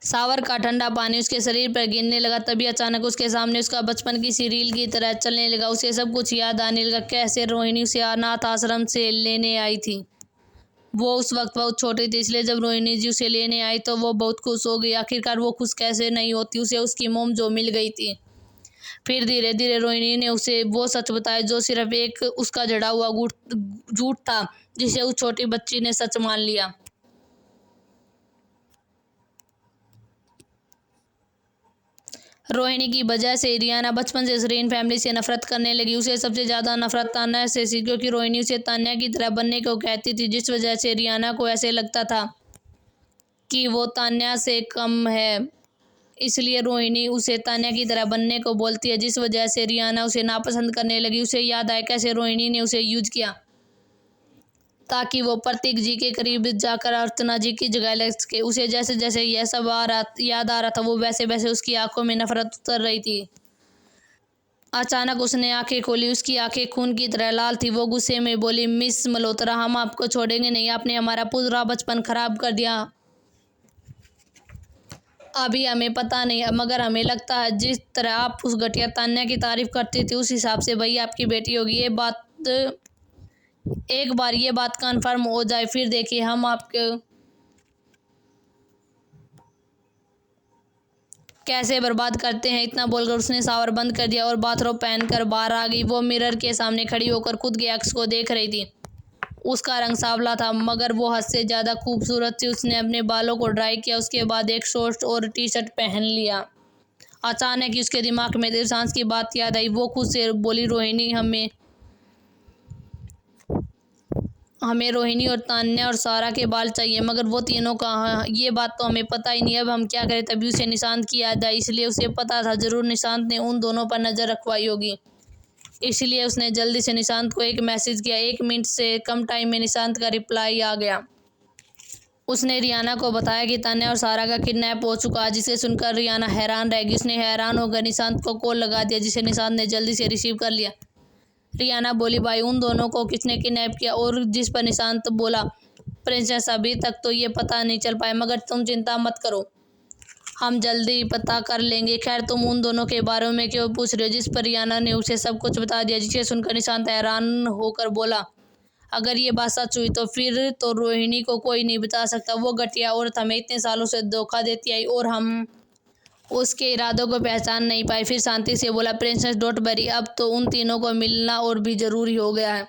शावर का ठंडा पानी उसके शरीर पर गिरने लगा। तभी अचानक उसके सामने उसका बचपन की सी रील की तरह चलने लगा। उसे सब कुछ याद आने लगा, कैसे रोहिणी उसे अनाथ आश्रम से लेने आई थी। वो उस वक्त बहुत छोटी थी, इसलिए जब रोहिणी जी उसे लेने आई तो वो बहुत खुश हो गई। आखिरकार वो खुश कैसे नहीं होती, उसे उसकी मोम जो मिल गई थी। फिर धीरे धीरे रोहिणी ने उसे वो सच बताया जो सिर्फ एक उसका जड़ा हुआ झूठ था, जिसे उस छोटी बच्ची ने सच मान लिया। रोहिणी की वजह से रियाना बचपन से सरीन फैमिली से नफरत करने लगी। उसे सबसे ज़्यादा नफरत तान्या से थी, क्योंकि रोहिणी उसे तान्या की तरह बनने को कहती थी, जिस वजह से रियाना को ऐसे लगता था कि वो तान्या से कम है। इसलिए रोहिणी उसे तान्या की तरह बनने को बोलती है, जिस वजह से रियाना उसे नापसंद करने लगी। उसे याद आया कैसे रोहिणी ने उसे यूज किया ताकि वो प्रतीक जी के करीब जाकर अर्चना जी की जगह ले सके। उसे जैसे जैसे यह सब याद आ रहा था, वो वैसे वैसे उसकी आंखों में नफरत उतर रही थी। अचानक उसने आंखें खोली, उसकी आंखें खून की तरह लाल थी। वो गुस्से में बोली, मिस मल्होत्रा, हम आपको छोड़ेंगे नहीं, आपने हमारा पूरा बचपन खराब कर दिया। अभी हमें पता नहीं, मगर हमें लगता है जिस तरह आप उस घटिया तान्या की तारीफ करती थी, उस हिसाब से वही आपकी बेटी होगी। एक बार ये बात कन्फर्म हो जाए, फिर देखिए हम आपके कैसे बर्बाद करते हैं। इतना बोलकर उसने शावर बंद कर दिया और बाथरोब पहनकर बाहर आ गई। वो मिरर के सामने खड़ी होकर खुद के अक्स को देख रही थी। उसका रंग सांवला था, मगर वो हद से ज़्यादा खूबसूरत थी। उसने अपने बालों को ड्राई किया, उसके बाद एक शॉर्ट्स और टी शर्ट पहन लिया। अचानक ही उसके दिमाग में दिलशांस की बात याद आई। वो खुद से बोली, रोहिणी, हमें रोहिणी और तान्या और सारा के बाल चाहिए, मगर वो तीनों कहाँ? ये बात तो हमें पता ही नहीं, अब हम क्या करें? तभी उसे निशांत की याद आई। इसलिए उसे पता था जरूर निशांत ने उन दोनों पर नज़र रखवाई होगी। इसलिए उसने जल्दी से निशांत को एक मैसेज किया। 1 मिनट से कम टाइम में निशांत का रिप्लाई आ गया। उसने रियाना को बताया कि तान्या और सारा का किडनैप हो चुका है, जिसे सुनकर रियाना हैरान रह गई। उसने हैरान होकर निशांत को कॉल लगा दिया, जिसे निशांत ने जल्दी से रिसीव कर लिया। रियाना बोली, भाई, उन दोनों को किसने किडनैप किया? और जिस पर निशांत बोला, प्रिंसेस, अभी तक तो ये पता नहीं चल पाया, मगर तुम चिंता मत करो, हम जल्दी पता कर लेंगे। खैर, तुम उन दोनों के बारे में क्यों पूछ रहे हो? जिस पर रियाना ने उसे सब कुछ बता दिया, जिसे सुनकर निशांत हैरान होकर बोला, अगर ये बात सच हुई तो फिर तो रोहिणी को कोई नहीं बता सकता। वो घटिया औरत हमें इतने सालों से धोखा देती आई और हम उसके इरादों को पहचान नहीं पाए। फिर शांति से बोला, प्रिंसेस, डोंट वरी, अब तो उन तीनों को मिलना और भी ज़रूरी हो गया है।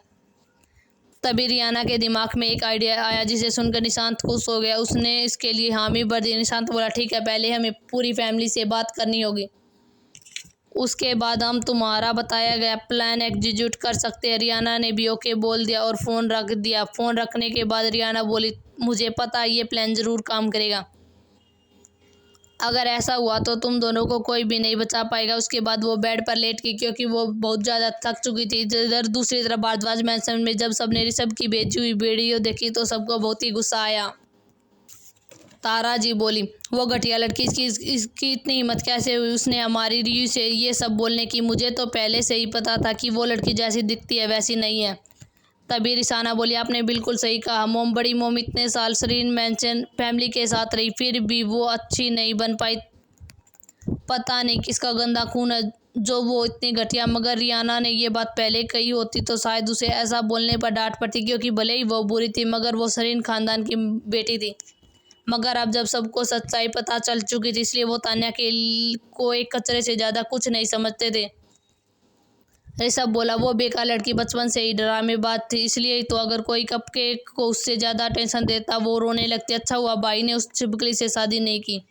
तभी रियाना के दिमाग में एक आइडिया आया, जिसे सुनकर निशांत खुश हो गया। उसने इसके लिए हामी भर दी। निशांत बोला, ठीक है, पहले हमें पूरी फैमिली से बात करनी होगी, उसके बाद हम तुम्हारा बताया गया प्लान एग्जीक्यूट कर सकते हैं। रियाना ने भी ओके बोल दिया और फ़ोन रख दिया। फ़ोन रखने के बाद रियाना बोली, मुझे पता है ये प्लान ज़रूर काम करेगा। अगर ऐसा हुआ तो तुम दोनों को कोई भी नहीं बचा पाएगा। उसके बाद वो बेड पर लेट गई, क्योंकि वो बहुत ज़्यादा थक चुकी थी। इधर दूसरी तरफ भारद्वाज मैंशन में जब सबने ऋषभ की भेजी हुई वीडियो देखी तो सबको बहुत ही गुस्सा आया। तारा जी बोली, वो घटिया लड़की, इसकी इतनी हिम्मत कैसे हुई? उसने हमारी रियू से ये सब बोलने की। मुझे तो पहले से ही पता था कि वो लड़की जैसी दिखती है वैसी नहीं है। तभी रिसाना बोली, आपने बिल्कुल सही कहा। बड़ी मोम इतने साल सरीन मैंशन फैमिली के साथ रही, फिर भी वो अच्छी नहीं बन पाई। पता नहीं किसका गंदा खून है जो वो इतनी घटिया। मगर रियाना ने ये बात पहले कही होती तो शायद उसे ऐसा बोलने पर डांट पड़ती, क्योंकि भले ही वो बुरी थी, मगर वो सरीन खानदान की बेटी थी। मगर अब जब सबको सच्चाई पता चल चुकी थी, इसलिए वो तान्या को एक कचरे से ज़्यादा कुछ नहीं समझते थे। ऋषभ बोला, वो बेकार लड़की बचपन से ही ड्रामेबाज थी, इसलिए तो अगर कोई कपकेक को उससे ज़्यादा टेंशन देता वो रोने लगती। अच्छा हुआ भाई ने उस छिपकली से शादी नहीं की,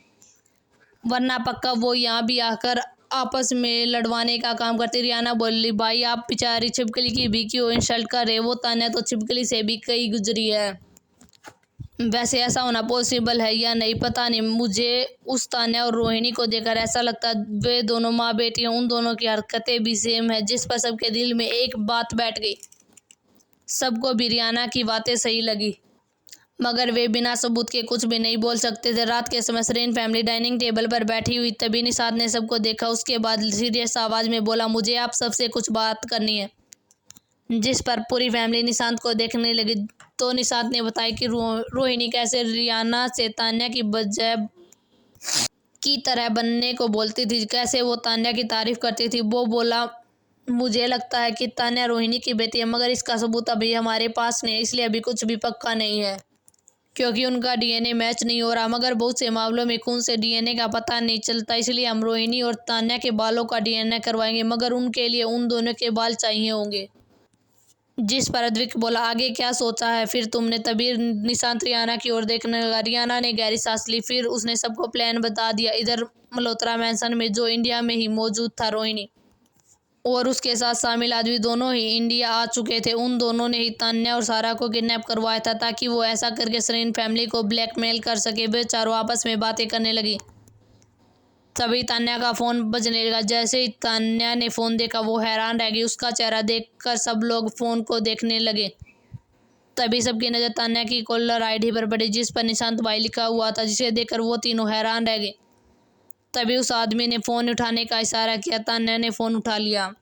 वरना पक्का वो यहाँ भी आकर आपस में लड़वाने का काम करती। रियाना बोली, भाई आप बेचारी छिपकली की भी क्यों इंसल्ट कर रहे? वो तान्या तो छिपकली से भी कई गुजरी है। वैसे ऐसा होना पॉसिबल है या नहीं पता नहीं, मुझे उस तान्या और रोहिणी को देखकर ऐसा लगता वे दोनों माँ बेटी हैं। उन दोनों की हरकतें भी सेम है। जिस पर सबके दिल में एक बात बैठ गई। सबको भी रियाना की बातें सही लगी, मगर वे बिना सबूत के कुछ भी नहीं बोल सकते थे। रात के समय सरीन फैमिली डाइनिंग टेबल पर बैठी हुई, तभी निशांत ने सबको देखा। उसके बाद सीरियस आवाज़ में बोला, मुझे आप सबसे कुछ बात करनी है। जिस पर पूरी फैमिली निशांत को देखने लगी। तो निशांत ने बताया कि रोहिणी कैसे रियाना से तान्या की बजाय की तरह बनने को बोलती थी, कैसे वो तान्या की तारीफ करती थी। वो बोला, मुझे लगता है कि तान्या रोहिणी की बेटी है, मगर इसका सबूत अभी हमारे पास नहीं है, इसलिए अभी कुछ भी पक्का नहीं है, क्योंकि उनका डीएनए मैच नहीं हो रहा। मगर बहुत से मामलों में खून से डीएनए का पता नहीं चलता, इसलिए हम रोहिणी और तान्या के बालों का डीएनए करवाएंगे, मगर उनके लिए उन दोनों के बाल चाहिए होंगे। जिस पर अद्विक बोला, आगे क्या सोचा है फिर तुमने? तभी निशांत रियाना की ओर देखने लगा। रियाना ने गहरी सांस ली, फिर उसने सबको प्लान बता दिया। इधर मल्होत्रा मैंशन में जो इंडिया में ही मौजूद था, रोहिणी और उसके साथ शामिल आदमी दोनों ही इंडिया आ चुके थे। उन दोनों ने ही तान्या और सारा को किडनैप करवाया था, ताकि वो ऐसा करके सरीन फैमिली को ब्लैकमेल कर सके। वे चारों आपस में बातें करने लगी। तभी तान्या का फ़ोन बजने लगा। जैसे ही तान्या ने फ़ोन देखा वो हैरान रह गई। उसका चेहरा देखकर सब लोग फ़ोन को देखने लगे। तभी सबकी नज़र तान्या की कॉलर आईडी पर पड़ी जिस पर निशांत भाई लिखा हुआ था, जिसे देखकर वो तीनों हैरान रह गए। तभी उस आदमी ने फ़ोन उठाने का इशारा किया। तान्या ने फ़ोन उठा लिया।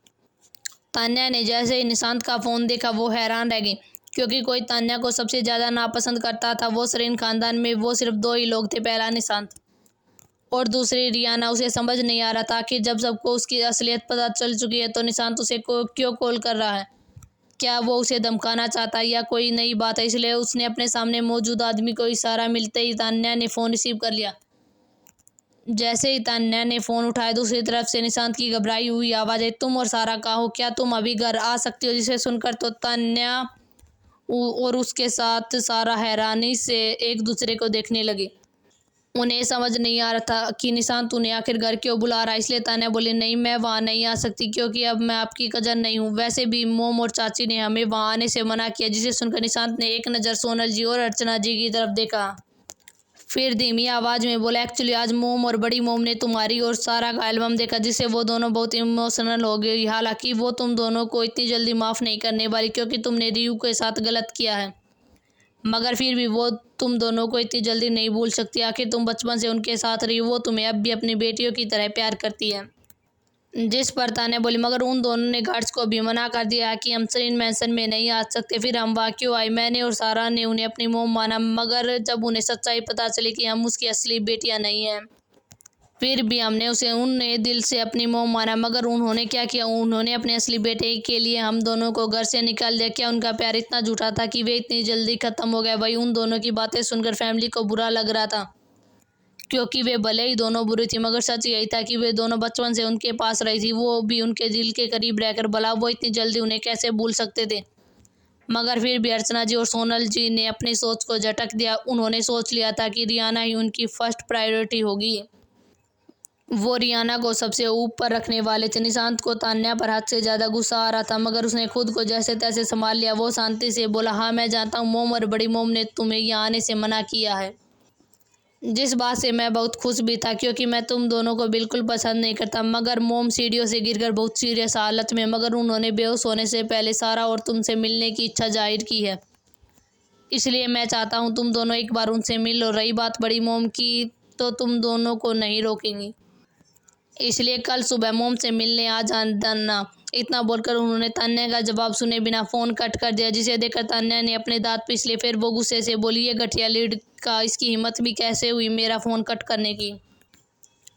तान्या ने जैसे ही निशांत का फ़ोन देखा वो हैरान रह गई, क्योंकि कोई तान्या को सबसे ज़्यादा नापसंद करता था वो सरीन ख़ानदान में वो सिर्फ दो ही लोग थे, पहला निशांत और दूसरी रियाना। उसे समझ नहीं आ रहा था कि जब सबको उसकी असलियत पता चल चुकी है तो निशांत उसे क्यों कॉल कर रहा है। क्या वो उसे धमकाना चाहता है या कोई नई बात है? इसलिए उसने अपने सामने मौजूद आदमी को इशारा मिलते ही तान्या ने फ़ोन रिसीव कर लिया। जैसे ही तान्या ने फ़ोन उठाया दूसरी तरफ से निशांत की घबराई हुई आवाज़ आई, तुम और सारा कहाँ हो? क्या तुम अभी घर आ सकती हो? जिसे सुनकर तो तान्या और उसके साथ सारा हैरानी से एक दूसरे को देखने लगे। उन्हें समझ नहीं आ रहा था कि निशांत उन्हें आखिर घर क्यों बुला रहा है। इसलिए तान्या बोली, नहीं मैं वहाँ नहीं आ सकती, क्योंकि अब मैं आपकी कज़न नहीं हूँ। वैसे भी मोम और चाची ने हमें वहाँ आने से मना किया। जिसे सुनकर निशांत ने एक नज़र सोनल जी और अर्चना जी की तरफ देखा, फिर धीमी आवाज़ में बोला, एक्चुअली आज मोम और बड़ी मोम ने तुम्हारी और सारा का एल्बम देखा, जिससे वो दोनों बहुत इमोशनल हो गई। हालांकि वो तुम दोनों को इतनी जल्दी माफ़ नहीं करने वाली, क्योंकि तुमने रियू के साथ गलत किया है, मगर फिर भी वो तुम दोनों को इतनी जल्दी नहीं भूल सकती। आखिर तुम बचपन से उनके साथ रही, वो तुम्हें अब भी अपनी बेटियों की तरह प्यार करती है। जिस पर तान्या बोली, मगर उन दोनों ने गार्ड्स को भी मना कर दिया कि हम सरीन मैंसन में नहीं आ सकते, फिर हम वहाँ क्यों आए? मैंने और सारा ने उन्हें अपनी मोम माना, मगर जब उन्हें सच्चाई पता चली कि हम उसकी असली बेटियाँ नहीं हैं, फिर भी हमने उन्हें दिल से अपनी मोम माना। मगर उन्होंने क्या किया? उन्होंने अपने असली बेटे के लिए हम दोनों को घर से निकाल दिया। क्या उनका प्यार इतना झूठा था कि वे इतनी जल्दी ख़त्म हो गए? भाई उन दोनों की बातें सुनकर फैमिली को बुरा लग रहा था, क्योंकि वे भले ही दोनों बुरी थी, मगर सच यही था कि वे दोनों बचपन से उनके पास रही थी, वो भी उनके दिल के करीब रहकर। भला वो इतनी जल्दी उन्हें कैसे भूल सकते थे? मगर फिर भी अर्चना जी और सोनल जी ने अपनी सोच को झटक दिया। उन्होंने सोच लिया था कि रियाना ही उनकी फर्स्ट प्रायोरिटी होगी। वो रियाना को सबसे ऊपर रखने वाले थे। निशांत को तान्या पर हद से ज़्यादा गुस्सा आ रहा था, मगर उसने खुद को जैसे तैसे संभाल लिया। वो शांति से बोला, हाँ मैं जानता हूँ मोम और बड़ी मोम ने तुम्हें यहाँ आने से मना किया है, जिस बात से मैं बहुत खुश भी था, क्योंकि मैं तुम दोनों को बिल्कुल पसंद नहीं करता। मगर मोम सीढ़ियों से गिरकर बहुत सीरियस हालत में, मगर उन्होंने बेहोश होने से पहले सारा और तुमसे मिलने की इच्छा जाहिर की है, इसलिए मैं चाहता हूँ तुम दोनों एक बार उनसे मिल लो। रही बात बड़ी मोम की, तो तुम दोनों को नहीं रोकेंगी, इसलिए कल सुबह मोम से मिलने आ जाना। इतना बोलकर उन्होंने तान्या का जवाब सुने बिना फ़ोन कट कर दिया, जिसे देखकर तान्या ने अपने दांत पीस लिए। फिर वो गुस्से से बोली, ये घटिया लीड का इसकी हिम्मत भी कैसे हुई मेरा फ़ोन कट करने की?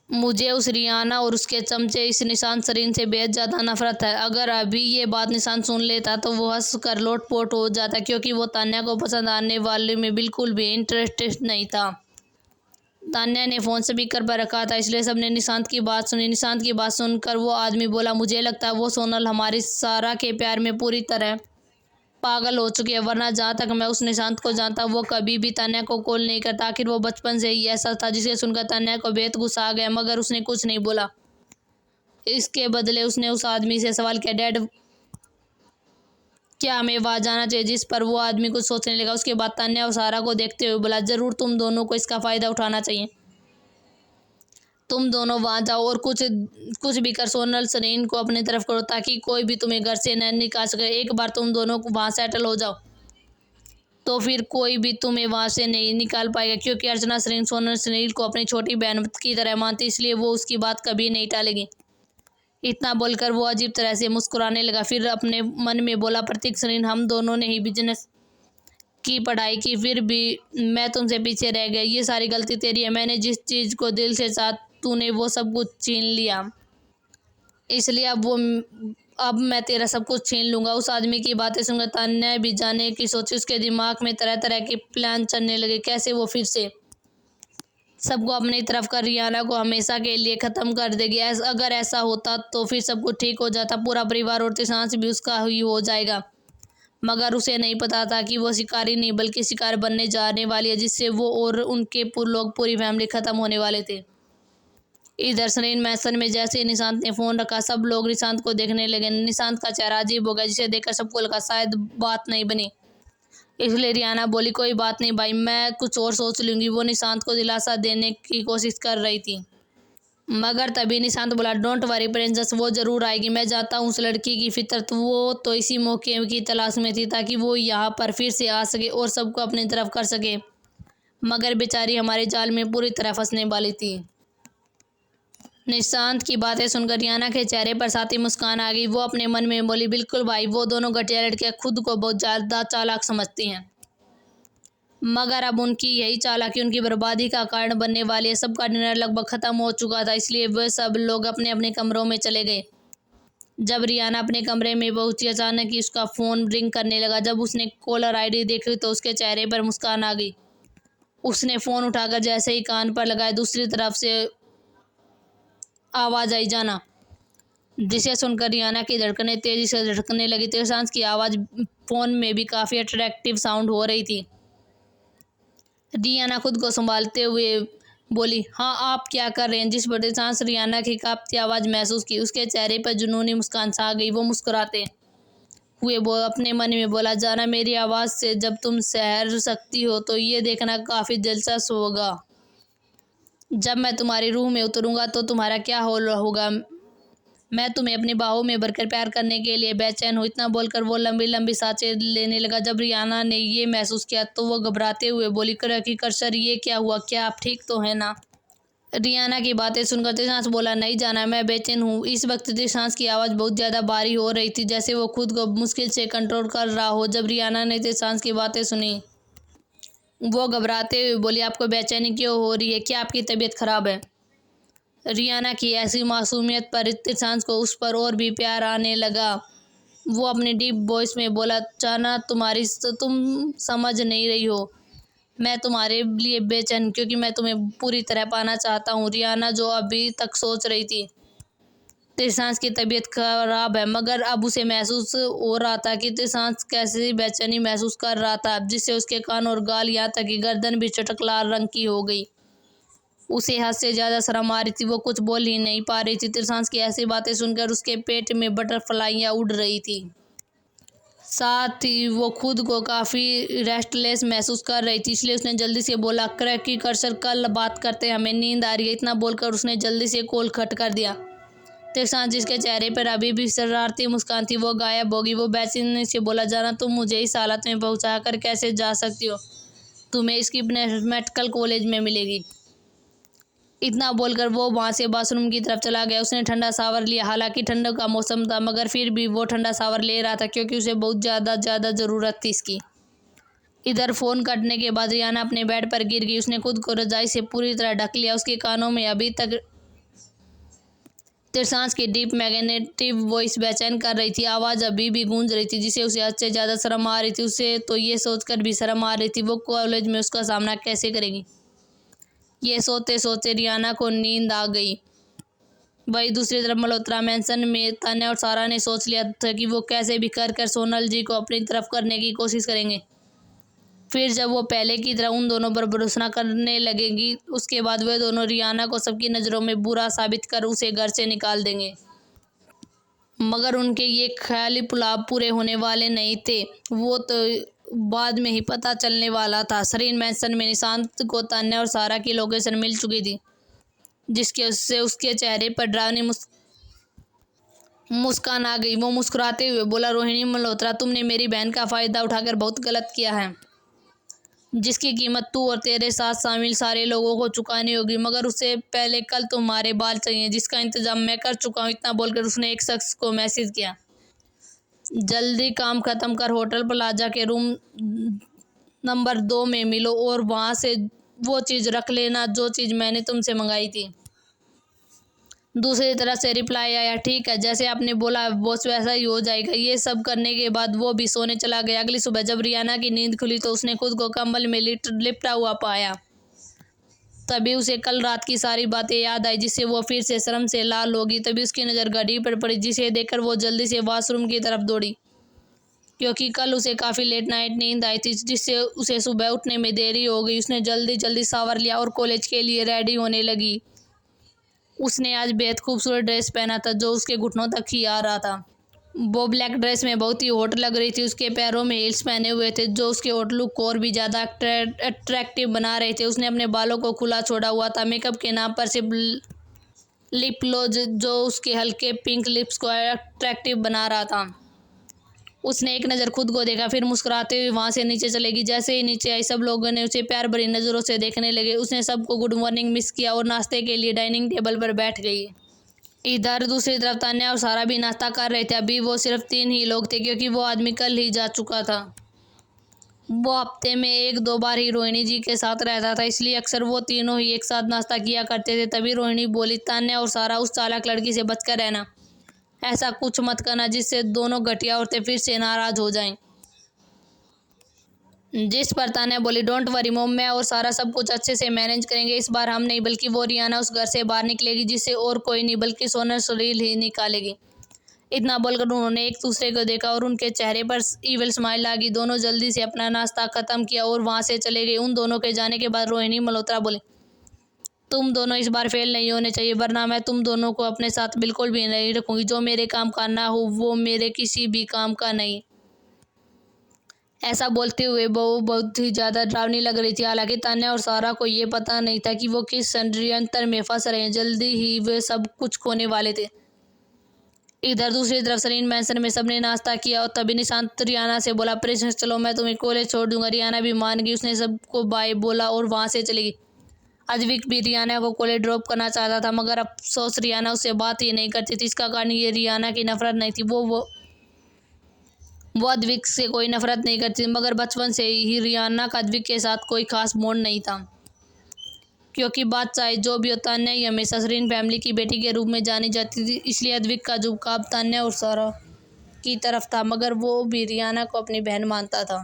मुझे उस रियाना और उसके चमचे इस निशांत सरीन से बेहद ज़्यादा नफरत है। अगर अभी ये बात निशांत सुन लेता तो वो हंस कर लोटपोट हो जाता, क्योंकि वो तान्या को पसंद आने वाले में बिल्कुल भी इंटरेस्टेड नहीं था। तान्या ने फ़ोन स्पीकर पर रखा था, इसलिए सबने निशांत की बात सुनी। निशांत की बात सुनकर वो आदमी बोला, मुझे लगता है वो सोनल हमारी सारा के प्यार में पूरी तरह पागल हो चुकी है, वरना जहाँ तक मैं उस निशांत को जानता वो कभी भी तान्या को कॉल नहीं करता। आखिर वो बचपन से ही ऐसा था। जिसे सुनकर तान्या को बेहद गुस्सा आ गया, मगर उसने कुछ नहीं बोला। इसके बदले उसने उस आदमी से सवाल किया, डैड क्या हमें वहाँ जाना चाहिए? जिस पर वो आदमी कुछ सोचने लगा। उसके बाद तान्या और सारा को देखते हुए बोला, ज़रूर तुम दोनों को इसका फ़ायदा उठाना चाहिए। तुम दोनों वहाँ जाओ और कुछ भी कर सोनल सरीन को अपनी तरफ करो, ताकि कोई भी तुम्हें घर से न निकाल सके। एक बार तुम दोनों को वहाँ सेटल हो जाओ तो फिर कोई भी तुम्हें वहाँ से नहीं निकाल पाएगा, क्योंकि अर्चना सरीन सोनल सरीन को अपनी छोटी बहन की तरह मानती, इसलिए वो उसकी बात कभी नहीं टालेगी। इतना बोलकर वो अजीब तरह से मुस्कुराने लगा। फिर अपने मन में बोला, प्रतीक सरीन हम दोनों ने ही बिजनेस की पढ़ाई की, फिर भी मैं तुमसे पीछे रह गया। ये सारी गलती तेरी है। मैंने जिस चीज़ को दिल से चाहा तूने वो सब कुछ छीन लिया, इसलिए अब मैं तेरा सब कुछ छीन लूँगा। उस आदमी की बातें सुनकर तान्या भी जाने की सोची। उसके दिमाग में तरह तरह के प्लान चलने लगे, कैसे वो फिर से सबको अपनी तरफ कर रियाना को हमेशा के लिए ख़त्म कर देगी। अगर ऐसा होता तो फिर सब कुछ ठीक हो जाता, पूरा परिवार और तिशांश भी उसका ही हो जाएगा। मगर उसे नहीं पता था कि वो शिकारी नहीं बल्कि शिकार बनने जाने वाली है, जिससे वो और उनके लोग पूरी फैमिली ख़त्म होने वाले थे। इधर सरीन मैंसन में जैसे ही निशांत ने फ़ोन रखा, सब लोग निशांत को देखने लगे। निशांत का चेहरा अजीब हो गया, जिसे देखकर सबको लगा शायद बात नहीं बनी। इसलिए रियाना बोली, कोई बात नहीं भाई, मैं कुछ और सोच लूँगी। वो निशांत को दिलासा देने की कोशिश कर रही थी। मगर तभी निशांत बोला, डोंट वरी प्रिंसेस, वो ज़रूर आएगी। मैं जानता हूँ उस लड़की की फितरत, वो तो इसी मौके की तलाश में थी ताकि वो यहाँ पर फिर से आ सके और सबको अपनी तरफ कर सके। मगर बेचारी हमारे जाल में पूरी तरह फंसने वाली थी। निशांत की बातें सुनकर रियाना के चेहरे पर साथी मुस्कान आ गई। वो अपने मन में बोली, बिल्कुल भाई, वो दोनों घटिया लड़कियां खुद को बहुत ज़्यादा चालाक समझती हैं, मगर अब उनकी यही चालाकी उनकी बर्बादी का कारण बनने वाली है। सबका डिनर लगभग ख़त्म हो चुका था, इसलिए वे सब लोग अपने अपने कमरों में चले गए। जब रियाना अपने कमरे में पहुंची, अचानक ही उसका फ़ोन रिंग करने लगा। जब उसने कॉलर आईडी देखी तो उसके चेहरे पर मुस्कान आ गई। उसने फ़ोन उठाकर जैसे ही कान पर लगाया, दूसरी तरफ से आवाज़ आई, जाना, जिसे सुनकर रियाना की धड़कनें तेज़ी से धड़कने लगी। तिरसांस की आवाज़ फ़ोन में भी काफ़ी अट्रैक्टिव साउंड हो रही थी। रियाना खुद को संभालते हुए बोली, हाँ आप क्या कर रहे हैं? जिस पर तिरसांस रियाना की कांपती आवाज़ महसूस की, उसके चेहरे पर जुनूनी मुस्कान छा गई। वो मुस्कुराते हुए वो अपने मन में बोला, जाना, मेरी आवाज़ से जब तुम सहर सकती हो तो ये देखना काफ़ी दिलचस्प होगा। जब मैं तुम्हारी रूह में उतरूंगा तो तुम्हारा क्या हाल होगा। मैं तुम्हें अपनी बाहों में भरकर प्यार करने के लिए बेचैन हूँ। इतना बोलकर वो लंबी लंबी सांसें लेने लगा। जब रियाना ने ये महसूस किया तो वो घबराते हुए बोली, कर सर, ये क्या हुआ? क्या आप ठीक तो है ना? रियाना की बातें सुनकर तिरसांस बोला, नहीं जाना, मैं बेचैन हूँ। इस वक्त तिरसांस की आवाज़ बहुत ज़्यादा भारी हो रही थी, जैसे वो खुद को मुश्किल से कंट्रोल कर रहा हो। जब रियाना ने तिरसांस की बातें सुनी, वो घबराते हुए बोली, आपको बेचैनी क्यों हो रही है? क्या आपकी तबीयत खराब है? रियाना की ऐसी मासूमियत पर तिरसांस को उस पर और भी प्यार आने लगा। वो अपने डीप वॉइस में बोला, जाना, तुम समझ नहीं रही हो। मैं तुम्हारे लिए बेचैन क्योंकि मैं तुम्हें पूरी तरह पाना चाहता हूँ। रियाना जो अभी तक सोच रही थी तिरसांस की तबीयत खराब है, मगर अब उसे महसूस हो रहा था कि तिरसांस कैसी बेचैनी महसूस कर रहा था, जिससे उसके कान और गाल, यहाँ तक कि गर्दन भी चटक लाल रंग की हो गई। उसे हद से ज़्यादा शर्म आ रही थी। वो कुछ बोल ही नहीं पा रही थी। तिरसांस की ऐसी बातें सुनकर उसके पेट में बटरफ्लाइयाँ उड़ रही थी। साथ ही वो खुद को काफ़ी रेस्टलेस महसूस कर रही थी, इसलिए उसने जल्दी से बोला, क्रैकी कर सर, कल बात करते हैं, हमें नींद आ रही है। इतना बोलकर उसने जल्दी से कॉल कट कर दिया। तिरसांस, जिसके चेहरे पर अभी भी शरारती मुस्कान थी, वो गायब होगी। वो बेचैनी से बोला, जाना, तुम मुझे इस हालत में पहुँचा कर कैसे जा सकती हो? तुम्हें इसकी मेडिकल कॉलेज में मिलेगी। इतना बोलकर वो वहाँ से बाथरूम की तरफ चला गया। उसने ठंडा शावर लिया। हालांकि ठंड का मौसम था, मगर फिर भी वो ठंडा शावर ले रहा था क्योंकि उसे बहुत ज़्यादा ज़रूरत थी इसकी। इधर फ़ोन कटने के बाद रियाना अपने बेड पर गिर गई। उसने खुद को रजाई से पूरी तरह ढक लिया। उसके कानों में अभी तक तिरसांस की डीप मैग्नेटिव वॉइस बेचैन कर रही थी। आवाज़ अभी भी गूंज रही थी, जिसे उसे हद से ज़्यादा शर्म आ रही थी। उसे तो ये सोचकर भी शर्म आ रही थी वो कॉलेज में उसका सामना कैसे करेगी। ये सोचते सोचते रियाना को नींद आ गई। वही दूसरी तरफ मल्होत्रा मैंसन में तान्या और सारा ने सोच लिया था कि वो कैसे भी कर सोनल जी को अपनी तरफ करने की कोशिश करेंगे। फिर जब वो पहले की तरह उन दोनों पर भरोसा करने लगेंगी, उसके बाद वे दोनों रियाना को सबकी नज़रों में बुरा साबित कर उसे घर से निकाल देंगे। मगर उनके ये ख्याली पुलाव पूरे होने वाले नहीं थे। वो तो बाद में ही पता चलने वाला था। सरीन मैंसन में निशांत को तान्या और सारा की लोकेशन मिल चुकी थी, जिसके उससे उसके चेहरे पर डरावनी मुस्कान आ गई। वो मुस्कुराते हुए बोला, रोहिणी मल्होत्रा, तुमने मेरी बहन का फ़ायदा उठाकर बहुत गलत किया है, जिसकी कीमत तू और तेरे साथ शामिल सारे लोगों को चुकानी होगी। मगर उससे पहले कल तुम्हारे बाल चाहिए, जिसका इंतज़ाम मैं कर चुका हूँ। इतना बोलकर उसने एक शख्स को मैसेज किया, जल्दी काम ख़त्म कर होटल प्लाजा के रूम नंबर 2 में मिलो और वहाँ से वो चीज़ रख लेना जो चीज़ मैंने तुमसे मंगाई थी। दूसरी तरफ से रिप्लाई आया, ठीक है, जैसे आपने बोला बॉस वैसा ही हो जाएगा। ये सब करने के बाद वो भी सोने चला गया। अगली सुबह जब रियाना की नींद खुली तो उसने खुद को कंबल में लिपटा हुआ पाया। तभी उसे कल रात की सारी बातें याद आई, जिससे वो फिर से शर्म से लाल होगी। तभी उसकी नज़र घड़ी पर पड़ी, जिसे देखकर वो जल्दी से वॉशरूम की तरफ दौड़ी, क्योंकि कल उसे काफ़ी लेट नाइट नींद आई थी, जिससे उसे सुबह उठने में देरी हो गई। उसने जल्दी शावर लिया और कॉलेज के लिए रेडी होने लगी। उसने आज बेहद खूबसूरत ड्रेस पहना था जो उसके घुटनों तक ही आ रहा था। वो ब्लैक ड्रेस में बहुत ही हॉट लग रही थी। उसके पैरों में हील्स पहने हुए थे जो उसके हॉट लुक को और भी ज़्यादा अट्रैक्टिव बना रहे थे। उसने अपने बालों को खुला छोड़ा हुआ था। मेकअप के नाम पर सिर्फ लिप ग्लोज जो उसके हल्के पिंक लिप्स को अट्रैक्टिव बना रहा था। उसने एक नज़र खुद को देखा, फिर मुस्कुराते हुए वहाँ से नीचे चलेगी। जैसे ही नीचे आई सब लोगों ने उसे प्यार भरी नज़रों से देखने लगे। उसने सबको गुड मॉर्निंग मिस किया और नाश्ते के लिए डाइनिंग टेबल पर बैठ गई। इधर दूसरी तरफ तान्या और सारा भी नाश्ता कर रहे थे। अभी वो सिर्फ 3 ही लोग थे क्योंकि वो आदमी कल ही जा चुका था। वो हफ्ते में 1-2 बार ही रोहिणी जी के साथ रहता था, इसलिए अक्सर वो तीनों ही एक साथ नाश्ता किया करते थे। तभी रोहिणी बोली, तान्या और सारा, उस चालाक लड़की से बचकर रहना। ऐसा कुछ मत करना जिससे दोनों घटिया औरतें फिर से नाराज हो जाएं। जिस पर तान्या बोली, डोंट वरी मोम, मैं और सारा सब कुछ अच्छे से मैनेज करेंगे। इस बार हम नहीं बल्कि वो रियाना उस घर से बाहर निकलेगी, जिससे और कोई नहीं बल्कि सोनल सुरील ही निकालेगी। इतना बोलकर उन्होंने एक दूसरे को देखा और उनके चेहरे पर इविल स्माइल आ गई। दोनों जल्दी से अपना नाश्ता खत्म किया और वहां से चले गए। उन दोनों के जाने के बाद रोहिणी मल्होत्रा बोली, तुम दोनों इस बार फेल नहीं होने चाहिए, वरना मैं तुम दोनों को अपने साथ बिल्कुल भी नहीं रखूंगी। जो मेरे काम का ना हो वो मेरे किसी भी काम का नहीं। ऐसा बोलते हुए वो बहुत ही ज़्यादा डरावनी लग रही थी। हालांकि तान्या और सारा को ये पता नहीं था कि वो किस षड्यंत्र में फंस रहे हैं। जल्दी ही वे सब कुछ खोने वाले थे। इधर दूसरी तरफ सलीन मैंसन में सबने नाश्ता किया और तभी निशांत रियाना से बोला, प्रिंसेस चलो मैं तुम्हें कॉलेज छोड़ दूंगा। रियाना भी मान गई। उसने सबको बाय बोला और वहाँ से चली गई। अद्विक भी रियाना को कॉलेज ड्रॉप करना चाहता था, मगर अफसोस रियाना उससे बात ही नहीं करती थी। इसका कारण ये रियाना की नफरत नहीं थी। वो अद्विक से कोई नफरत नहीं करती, मगर बचपन से ही रियाना का अद्विक के साथ कोई खास बॉन्ड नहीं था। क्योंकि बात चाहे जो भी हो, तान्या ही हमेशा सरीन फैमिली की बेटी के रूप में जानी जाती थी, इसलिए अद्विक का झुकाव तान्या और सारा की तरफ था। मगर वो भी रियाना को अपनी बहन मानता था।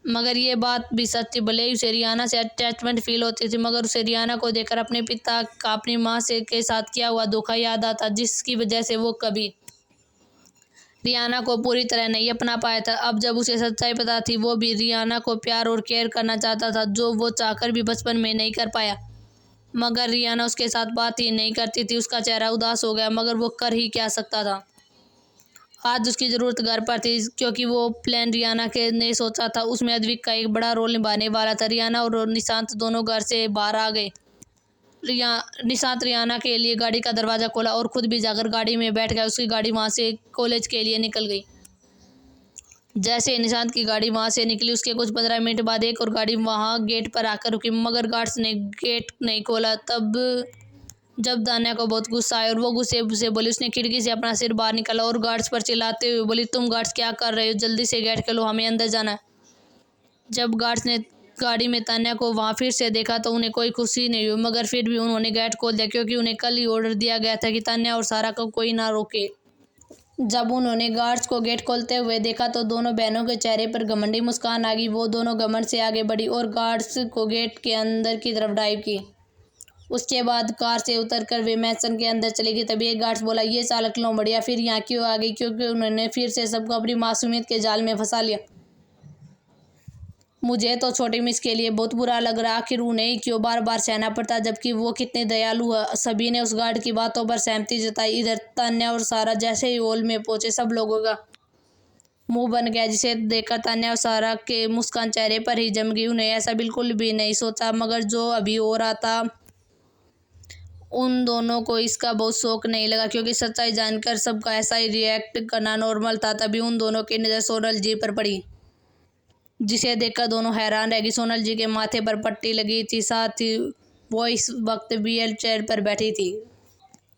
मगर ये बात भी सच थी, भले ही उसे रियाना से अटैचमेंट फील होती थी, मगर उसे रियाना को देखकर अपने पिता का अपनी माँ से के साथ किया हुआ धोखा याद आता, जिसकी वजह से वो कभी रियाना को पूरी तरह नहीं अपना पाया था। अब जब उसे सच्चाई पता थी, वो भी रियाना को प्यार और केयर करना चाहता था, जो वो चाहकर भी बचपन में नहीं कर पाया। मगर रियाना उसके साथ बात ही नहीं करती थी। उसका चेहरा उदास हो गया, मगर वो कर ही क्या सकता था। आज उसकी ज़रूरत घर पर थी, क्योंकि वो प्लान रियाना के ने सोचा था उसमें अद्विक का एक बड़ा रोल निभाने वाला था। रियाना और निशांत दोनों घर से बाहर आ गए। निशांत रियाना के लिए गाड़ी का दरवाज़ा खोला और खुद भी जाकर गाड़ी में बैठ गया। उसकी गाड़ी वहाँ से कॉलेज के लिए निकल गई। जैसे निशांत की गाड़ी वहाँ से निकली, उसके कुछ 15 मिनट बाद एक और गाड़ी वहाँ गेट पर आकर रुकी, मगर गार्ड्स ने गेट नहीं खोला। तब जब तान्या को बहुत गुस्सा आया और वो गुस्से से बोली, उसने खिड़की से अपना सिर बाहर निकाला और गार्ड्स पर चिल्लाते हुए बोली, तुम गार्ड्स क्या कर रहे हो, जल्दी से गेट खोलो, हमें अंदर जाना है। जब गार्ड्स ने गाड़ी में तान्या को वहाँ फिर से देखा तो उन्हें कोई खुशी नहीं हुई, मगर फिर भी उन्होंने गेट खोल दिया, क्योंकि उन्हें कल ही ऑर्डर दिया गया था कि तान्या और सारा को कोई ना रोके। जब उन्होंने गार्ड्स को गेट खोलते हुए देखा तो दोनों बहनों के चेहरे पर घमंडी मुस्कान आ गई। वो दोनों घमंड से आगे बढ़ी और गार्ड्स को गेट के अंदर की तरफ ड्राइव की। उसके बाद कार से उतरकर वे मैंसन के अंदर चली गई। तभी एक गार्ड्स बोला, ये चालक लोमड़िया फिर यहाँ क्यों आ गई, क्योंकि उन्होंने फिर से सबको अपनी मासूमियत के जाल में फंसा लिया। मुझे तो छोटी मिस के लिए बहुत बुरा लग रहा, आखिर उन्हें ही क्यों बार बार सहना पड़ता, जबकि वो कितने दयालु है। सभी ने उस गार्ड की बातों पर सहमति जताई। इधर तान्या और सारा जैसे ही हॉल में पहुंचे, सब लोगों का मुंह बन गया, जिसे देखकर तान्या और सारा के मुस्कान चेहरे पर ही जम गई। उन्हें ऐसा बिल्कुल भी नहीं सोचा, मगर जो अभी हो रहा था उन दोनों को इसका बहुत शौक नहीं लगा, क्योंकि सच्चाई जानकर सबका ऐसा ही रिएक्ट करना नॉर्मल था। तभी उन दोनों की नज़र सोनल जी पर पड़ी, जिसे देखकर दोनों हैरान रह गई। सोनल जी के माथे पर पट्टी लगी थी, साथ ही वो इस वक्त व्हील चेयर पर बैठी थी।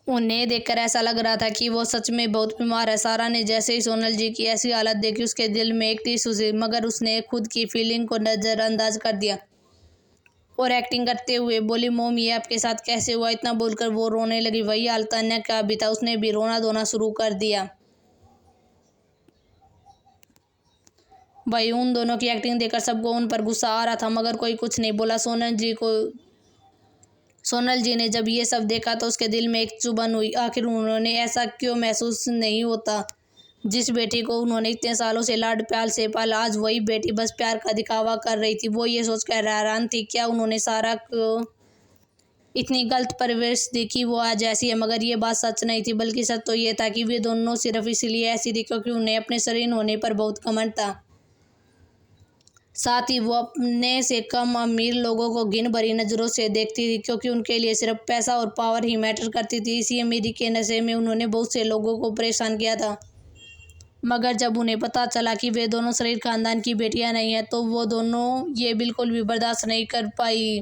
उन्हें देखकर ऐसा लग रहा था कि वो सच में बहुत बीमार है। सारा ने जैसे ही सोनल जी की ऐसी हालत देखी, उसके दिल में एक टीस हुई, मगर उसने खुद की फीलिंग को नज़रअंदाज कर दिया और एक्टिंग करते हुए बोली, मोम ये आपके साथ कैसे हुआ। इतना बोलकर वो रोने लगी। वही हाल तान्या का भी था, उसने भी रोना धोना शुरू कर दिया। भाई उन दोनों की एक्टिंग देखकर सबको उन पर गुस्सा आ रहा था, मगर कोई कुछ नहीं बोला। सोनल जी ने जब ये सब देखा तो उसके दिल में एक चुभन हुई। आखिर उन्होंने ऐसा क्यों महसूस नहीं होता, जिस बेटी को उन्होंने इतने सालों से लाड प्यार से पाला, आज वही बेटी बस प्यार का दिखावा कर रही थी। वो ये सोचकर हैरान थी, क्या उन्होंने सारा को इतनी गलत परवरिश दी कि वो आज ऐसी है। मगर ये बात सच नहीं थी, बल्कि सच तो ये था कि वे दोनों सिर्फ इसलिए ऐसी थी क्योंकि उन्हें अपने शरीर होने पर बहुत घमंड था। साथ ही वो अपने से कम अमीर लोगों को घिन भरी नज़रों से देखती थी, क्योंकि उनके लिए सिर्फ पैसा और पावर ही मैटर करती थी। इसी अमीरी के नशे में उन्होंने बहुत से लोगों को परेशान किया था। मगर जब उन्हें पता चला कि वे दोनों शरीफ खानदान की बेटियां नहीं हैं, तो वो दोनों ये बिल्कुल भी बर्दाश्त नहीं कर पाई।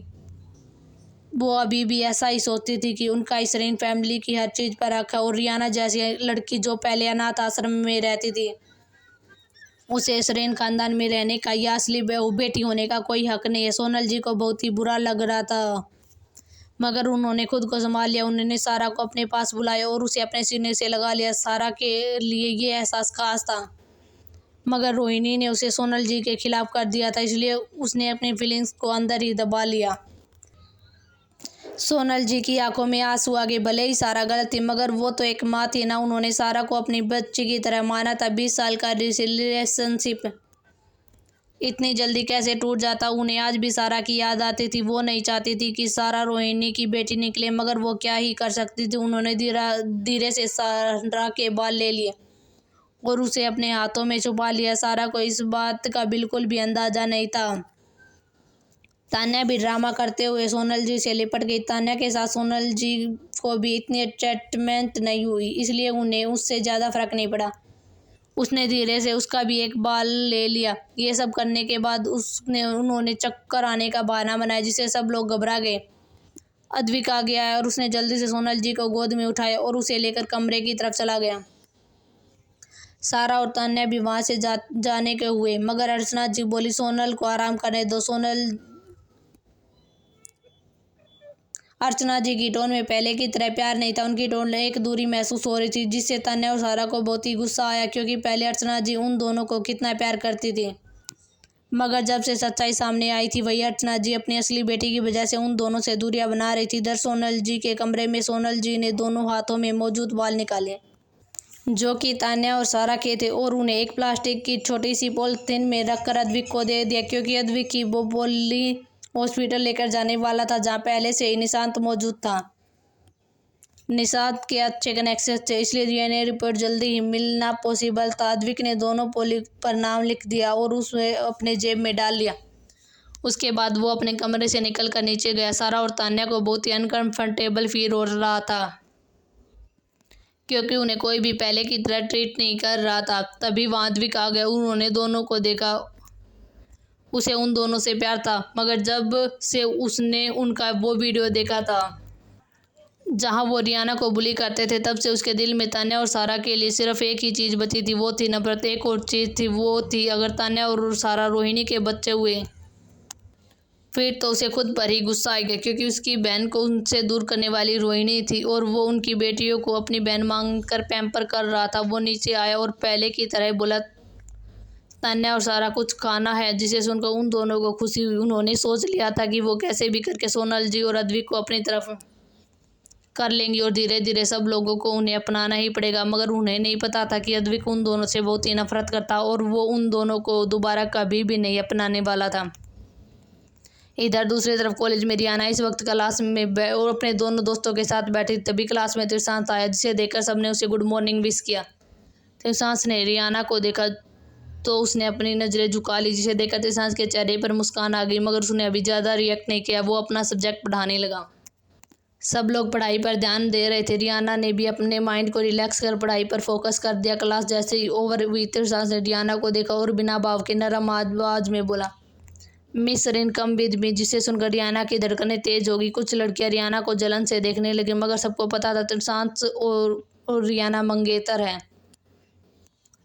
वो अभी भी ऐसा ही सोचती थी कि उनका इसरीन फैमिली की हर चीज़ पर हक है, और रियाना जैसी लड़की जो पहले अनाथ आश्रम में रहती थी, उसे इसरीन खानदान में रहने का या असली बेटी होने का कोई हक नहीं है। सोनल जी को बहुत ही बुरा लग रहा था, मगर उन्होंने खुद को संभाल लिया। उन्होंने सारा को अपने पास बुलाया और उसे अपने सीने से लगा लिया। सारा के लिए ये एहसास खास था, मगर रोहिणी ने उसे सोनल जी के खिलाफ कर दिया था, इसलिए उसने अपनी फीलिंग्स को अंदर ही दबा लिया। सोनल जी की आंखों में आंसू आ गए। भले ही सारा गलत थी, मगर वो तो एक माँ थी ना। उन्होंने सारा को अपनी बच्ची की तरह माना था। 20 साल का रिलेशनशिप इतनी जल्दी कैसे टूट जाता। उन्हें आज भी सारा की याद आती थी। वो नहीं चाहती थी कि सारा रोहिणी की बेटी निकले, मगर वो क्या ही कर सकती थी। उन्होंने धीरे से सारा के बाल ले लिए और उसे अपने हाथों में छुपा लिया। सारा को इस बात का बिल्कुल भी अंदाजा नहीं था। तान्या भी ड्रामा करते हुए सोनल जी से लिपट गई। तान्या के साथ सोनल जी को भी इतनी अटैचमेंट नहीं हुई, इसलिए उन्हें उससे ज़्यादा फर्क नहीं पड़ा। उसने धीरे से उसका भी एक बाल ले लिया। ये सब करने के बाद उन्होंने चक्कर आने का बहाना बनाया, जिससे सब लोग घबरा गए। अद्विक आ गया और उसने जल्दी से सोनल जी को गोद में उठाया और उसे लेकर कमरे की तरफ चला गया। सारा और तान्या भी वहाँ से जाने के हुए, मगर अर्चना जी बोली, सोनल को आराम करने दो। अर्चना जी की टोन में पहले की तरह प्यार नहीं था। उनकी टोन एक दूरी महसूस हो रही थी, जिससे तान्या और सारा को बहुत ही गुस्सा आया, क्योंकि पहले अर्चना जी उन दोनों को कितना प्यार करती थी। मगर जब से सच्चाई सामने आई थी, वही अर्चना जी अपनी असली बेटी की वजह से उन दोनों से दूरियां बना रही थी। इधर सोनल जी के कमरे में सोनल जी ने दोनों हाथों में मौजूद बाल निकाले, जो कि तान्या और सारा के थे, और उन्हें एक प्लास्टिक की छोटी सी पॉलिथीन में रखकर अद्विक को दे दिया, क्योंकि अद्विक की वो बोली हॉस्पिटल लेकर जाने वाला था, जहाँ पहले से ही निशांत मौजूद था। निशांत के अच्छे कनेक्शन थे, इसलिए डीएनए रिपोर्ट जल्दी ही मिलना पॉसिबल था। अद्विक ने दोनों पोली पर नाम लिख दिया और उसे अपने जेब में डाल लिया। उसके बाद वो अपने कमरे से निकल कर नीचे गया। सारा और तान्या को बहुत ही अनकंफर्टेबल फील हो रहा था, क्योंकि उन्हें कोई भी पहले की तरह ट्रीट नहीं कर रहा था। तभी वहाँ अद्विक आ गया। उन्होंने दोनों को देखा। उसे उन दोनों से प्यार था, मगर जब से उसने उनका वो वीडियो देखा था जहां वो रियाना को बुली करते थे, तब से उसके दिल में तान्या और सारा के लिए सिर्फ एक ही चीज़ बची थी, वो थी नफरत। एक और चीज़ थी, वो थी अगर तान्या और सारा रोहिणी के बच्चे हुए, फिर तो उसे खुद पर ही गुस्सा आएगा, क्योंकि उसकी बहन को उनसे दूर करने वाली रोहिणी थी और वो उनकी बेटियों को अपनी बहन मांगकर पैम्पर कर रहा था। वो नीचे आया और पहले की तरह बोला, तान्या और सारा कुछ खाना है, जिसे सुनकर उन दोनों को खुशी हुई। उन्होंने सोच लिया था कि वो कैसे भी करके सोनल जी और अद्विक को अपनी तरफ कर लेंगी और धीरे धीरे सब लोगों को उन्हें अपनाना ही पड़ेगा। मगर उन्हें नहीं पता था कि अद्विक उन दोनों से बहुत ही नफरत करता और वो उन दोनों को दोबारा कभी भी नहीं अपनाने वाला था। इधर दूसरी तरफ कॉलेज में रियाना इस वक्त क्लास में और अपने दोनों दोस्तों के साथ बैठी। तभी क्लास में त्रिशांत आया, जिसे देखकर सबने उसे गुड मॉर्निंग विश किया। त्रिशांत ने रियाना को देखा तो उसने अपनी नज़रें झुका ली, जिसे देखकर त्रिशांत के चेहरे पर मुस्कान आ गई, मगर उसने अभी ज़्यादा रिएक्ट नहीं किया। वो अपना सब्जेक्ट पढ़ाने लगा। सब लोग पढ़ाई पर ध्यान दे रहे थे। रियाना ने भी अपने माइंड को रिलैक्स कर पढ़ाई पर फोकस कर दिया। क्लास जैसे ही ओवर हुई, त्रिशांत ने रियाना को देखा और बिना भाव के नरम आवाज में बोला, Miss Sareen come with me. जिसे सुनकर रियाना की धड़कनें तेज होगी। कुछ लड़कियां रियाना को जलन से देखने लगी, मगर सबको पता था त्रिशांत और रियाना मंगेतर है।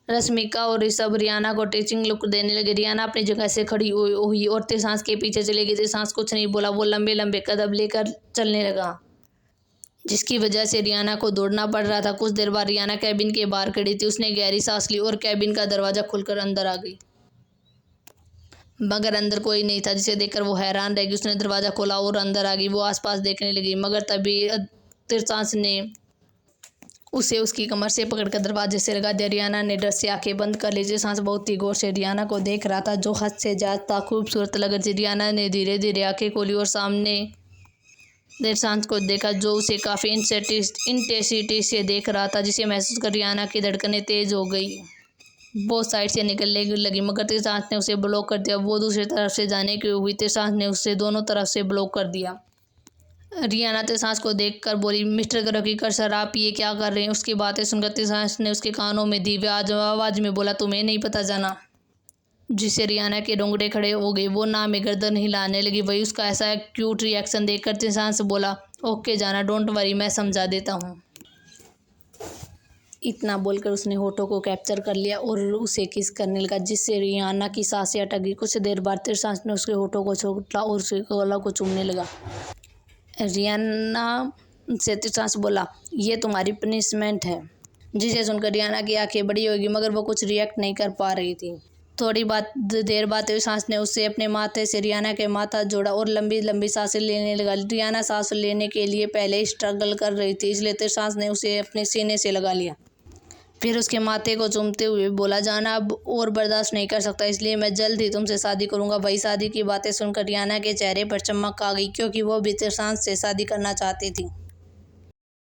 रश्मिका और ऋषभ रियाना को टीचिंग लुक देने लगे। रियाना अपनी जगह से खड़ी हुई और त्रिशांत के पीछे चली गई। त्रिशांत कुछ नहीं बोला। वो लंबे लंबे कदम लेकर चलने लगा, जिसकी वजह से रियाना को दौड़ना पड़ रहा था। कुछ देर बाद रियाना कैबिन के बाहर खड़ी थी। उसने गहरी सांस ली और कैबिन का दरवाज़ा खुलकर अंदर आ गई, मगर अंदर कोई नहीं था, जिसे देखकर वो हैरान रह गई। उसने दरवाज़ा खोला और अंदर आ गई। वो आसपास देखने लगी, मगर तभी त्रिशांत ने उसे उसकी कमर से पकड़कर दरवाजे से लगा दिया। रियाना ने डर से आंखें बंद कर ली। त्रिशांत बहुत ही गौर से रियाना को देख रहा था, जो हद से ज़्यादा खूबसूरत लग रही थी। रियाना ने धीरे धीरे आंखें खोली और सामने त्रिशांत को देखा, जो उसे काफ़ी इंटेंसिटी से देख रहा था, जिसे महसूस कर रियाना की धड़कनें तेज हो गई। वो साइड से निकलने लगी मगर तिरसांस ने उसे ब्लॉक कर दिया। वो दूसरी तरफ से जाने की हुई, तिरसांस ने उसे दोनों तरफ से ब्लॉक कर दिया। रियाना तिरसांस को देखकर बोली, मिस्टर ग्रकीकर सर, आप ये क्या कर रहे हैं? उसकी बातें सुनकर तिरसांस ने उसके कानों में दी आवाज में बोला, तुम्हें नहीं पता जाना? जिससे रियाना के रोंगटे खड़े हो गए। वो ना में गर्दन हिलाने लगी। वही उसका ऐसा क्यूट रिएक्शन देखकर तिरसांस बोला, ओके जाना, डोंट वरी, मैं समझा देता हूँ। इतना बोलकर उसने होठों को कैप्चर कर लिया और उसे किस करने लगा, जिससे रियाना की सांसें अटक गई। कुछ देर बाद तिरसांस ने उसके होठों को छोड़ा और उसके गला को चूमने लगा। रियाना से तिरसांस बोला, ये तुम्हारी पनिशमेंट है। जिसे सुनकर रियाना की आंखें बड़ी होगी मगर वो कुछ रिएक्ट नहीं कर पा रही थी। थोड़ी देर बाद तिरसांस ने उससे अपने माथे से रियाना के माथा जोड़ा और लंबी लंबी सांसें लेने लगा। रियाना सांस लेने के लिए पहले ही स्ट्रगल कर रही थी, इसलिए तिरसांस ने उसे अपने सीने से लगा लिया। फिर उसके माथे को चूमते हुए बोला, जाना अब और बर्दाश्त नहीं कर सकता, इसलिए मैं जल्द ही तुमसे शादी करूंगा। वही शादी की बातें सुनकर रियाना के चेहरे पर चमक आ गई, क्योंकि वो भी तिरसांस से शादी करना चाहती थी।